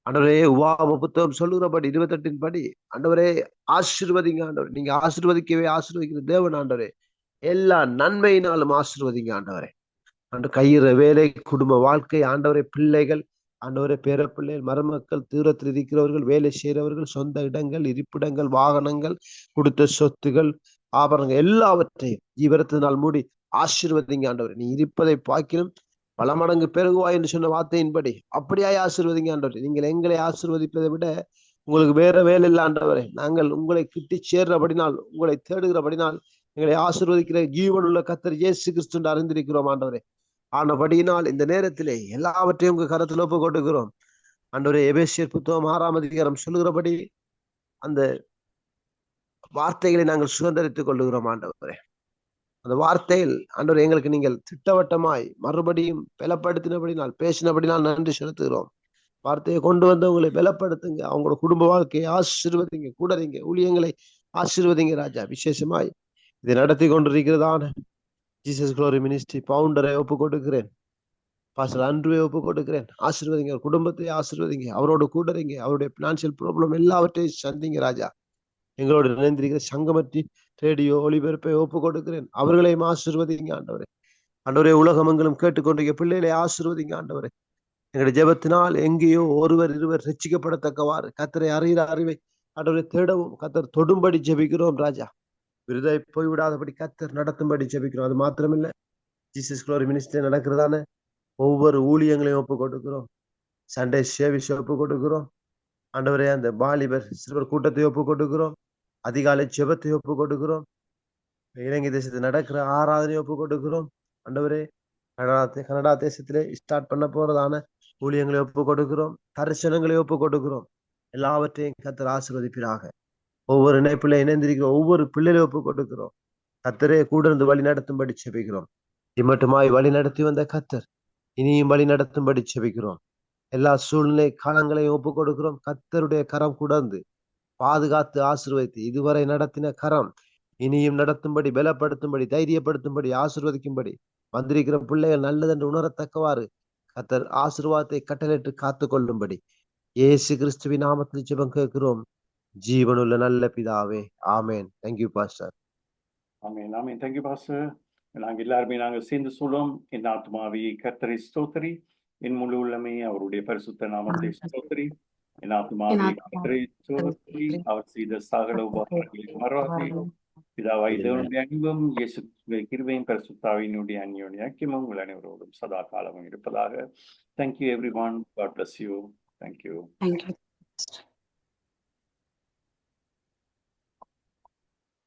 ஆண்டவரே உபாகம புத்தகம் சொல்லுகிறபடி 28 படி ஆண்டவரே ஆசீர்வதிங்க. ஆண்டவரே நீங்க ஆசீர்வதிக்கவே ஆசீர்வதிக்கிற தேவன். ஆண்டவரே எல்லா நன்மையினாலும் ஆசீர்வதிங்க. ஆண்டவரே அன்று கையிற வேலை, குடும்ப வாழ்க்கை, ஆண்டவரே பிள்ளைகள், ஆண்டவரே பேர பிள்ளைகள், மருமக்கள், தூரத்தில் இருக்கிறவர்கள், வேலை செய்கிறவர்கள், சொந்த இடங்கள், இருப்பிடங்கள், வாகனங்கள், கொடுத்த சொத்துகள், ஆபரணங்கள் எல்லாவற்றையும் ஜீவரத்தினால் மூடி ஆசீர்வதிங்க. ஆண்டவரே நீ இருப்பதை பார்க்கிலும் பல மடங்கு பெருகுவாய் என்று சொன்ன வார்த்தையின்படி அப்படியாய் ஆசீர்வதிங்க. ஆண்டவரே நீங்கள் எங்களை ஆசீர்வதிப்பதை விட உங்களுக்கு வேற வேலை இல்லை. ஆண்டவரே நாங்கள் உங்களை கிட்டி சேர்றபடினால், உங்களை தேடுகிறபடினால் எங்களை ஆசீர்வதிக்கிற ஜீவனுள்ள கர்த்தர் இயேசு கிறிஸ்து என்று அறிந்திருக்கிறோம். ஆண்டவரே ஆனபடியினால் இந்த நேரத்திலே எல்லாவற்றையும் உங்க கரத்தில் ஒப்பு கொடுக்கிறோம். ஆண்டவரே எபேசியர் புத்தகம் 6ஆம் அதிகாரம் சொல்லுகிறபடி அந்த வார்த்தைகளை நாங்கள் சுதந்திரித்துக் கொள்ளுகிறோம். ஆண்டவரே அந்த வார்த்தையில் ஆண்டவரே எங்களுக்கு நீங்கள் திட்டவட்டமாய் மறுபடியும் பலப்படுத்தினபடினால், பேசினபடினால் நன்றி செலுத்துகிறோம். வார்த்தையை கொண்டு வந்து உங்களை பலப்படுத்துங்க. அவங்களோட குடும்ப வாழ்க்கையை ஆசீர்வதிங்க, கூடறீங்க, ஊழியங்களை ஆசீர்வதிங்க ராஜா. விசேஷமாய் இதை நடத்தி கொண்டிருக்கிறதான ஜீசஸ் க்ளோரி மினிஸ்ட்ரி பவுண்டரை ஒப்பு கொடுக்கிறேன். பாஸ்டர் அன்றுவை ஒப்பு கொடுக்கிறேன். ஆசீர்வதிங்க, அவர் குடும்பத்தை ஆசீர்வதிங்க, அவரோட கூடறீங்க, அவருடைய பினான்சியல் ப்ராப்ளம் எல்லாவற்றையும் சந்திங்க ராஜா. எங்களோட இணைந்திருக்கிற சங்கமற்றி ரேடியோ ஒளிபரப்பை ஒப்பு கொடுக்கிறேன். அவர்களையும் ஆசீர்வதிங்க ஆண்டவரே. ஆண்டவரே உலகமெங்கிலும் கேட்டுக்கொண்டிருக்க பிள்ளைகளை ஆசீர்வதிங்க ஆண்டவரே. எங்களுடைய ஜெபத்தினால் எங்கேயோ ஒருவர் இருவர் ரட்சிக்கப்படத்தக்கவாறு கர்த்தரை அறிகிற அறிவை ஆண்டவரை தேடவும் கர்த்தர் தொடும்படி ஜெபிக்கிறோம் ராஜா. விருதை போய்விடாதபடி கர்த்தர் நடத்தும்படி ஜெபிக்கிறோம். அது மாத்திரமில்லை, ஜீசஸ் க்ளோரி மினிஸ்ட்ரி நடக்கிறதான ஒவ்வொரு ஊழியங்களையும் ஒப்பு கொடுக்கிறோம். சண்டே சேவிஸ் ஒப்பு கொடுக்கிறோம். ஆண்டவரே அந்த வாலிபர் சிறுவர் கூட்டத்தை ஒப்பு கொடுக்கிறோம். அதிகாலை ஜெபத்தை ஒப்பு கொடுக்கிறோம். இலங்கை தேசத்தில் நடக்கிற ஆராதனை ஒப்பு கொடுக்கிறோம். ஆண்டவரே கனடா தேசத்திலே ஸ்டார்ட் பண்ண போறதான ஊழியங்களை ஒப்பு கொடுக்கிறோம். தரிசனங்களை ஒப்பு கொடுக்கிறோம். எல்லாவற்றையும் கர்த்தர் ஆசீர்வதிப்பீராக. ஒவ்வொரு இணைப்பில இணைந்திருக்கிற ஒவ்வொரு பிள்ளைகளை ஒப்பு கொடுக்கிறோம். கர்த்தரே கூட இருந்து வழி நடத்தும்படி செபிக்கிறோம். இம்மட்டுமாய் வழி நடத்தி வந்த கர்த்தர் இனியும் வழி நடத்தும்படி செபிக்கிறோம். எல்லா சூழ்நிலை காலங்களையும் ஒப்பு கொடுக்கிறோம். கர்த்தருடைய கரம் கூடந்து பாதுகாத்து ஆசீர்வதித்து இதுவரை நடத்தின கரம் இனியும் நடத்தும்படி, பலப்படுத்தும்படி, தைரியப்படுத்தும்படி, ஆசீர்வதிக்கும்படி வந்திருக்கிற பிள்ளைகள் நல்லதென்று உணரத்தக்கவாறு கர்த்தர் ஆசீர்வாதத்தை கட்டளையிட்டு காத்து கொள்ளும்படி இயேசு கிறிஸ்துவின் நாமத்தில் ஜெபம் கேட்கிறோம் ஜீவனுள்ள நல்ல பிதாவே. Amen. Thank you pastor. Amen amen. Thank you pastor. நாங்கள் எல்லாருமே நாங்கள் சேர்ந்து சொல்லுவோம். என் ஆத்மாவே கர்த்தரை ஸ்தோத்திரி, என் முழு உள்ளமே அவருடைய பரிசுத்த நாமத்தை ஸ்தோத்திரி. என் ஆத்மாவே கர்த்தரை ஸ்தோத்திரி, அவர் செய்த சகல உபகாரங்களை மறவாதே. பிதாவாய் தேவனுடைய அன்பும் இயேசு கிருபையும் பரிசுத்தாவினுடைய அந்யோன்ய ஐக்கியமும் உங்கள் அனைவரோடும் சதா காலமும் இருப்பதாக. Thank you everyone. God bless you. Thank you. Thank you.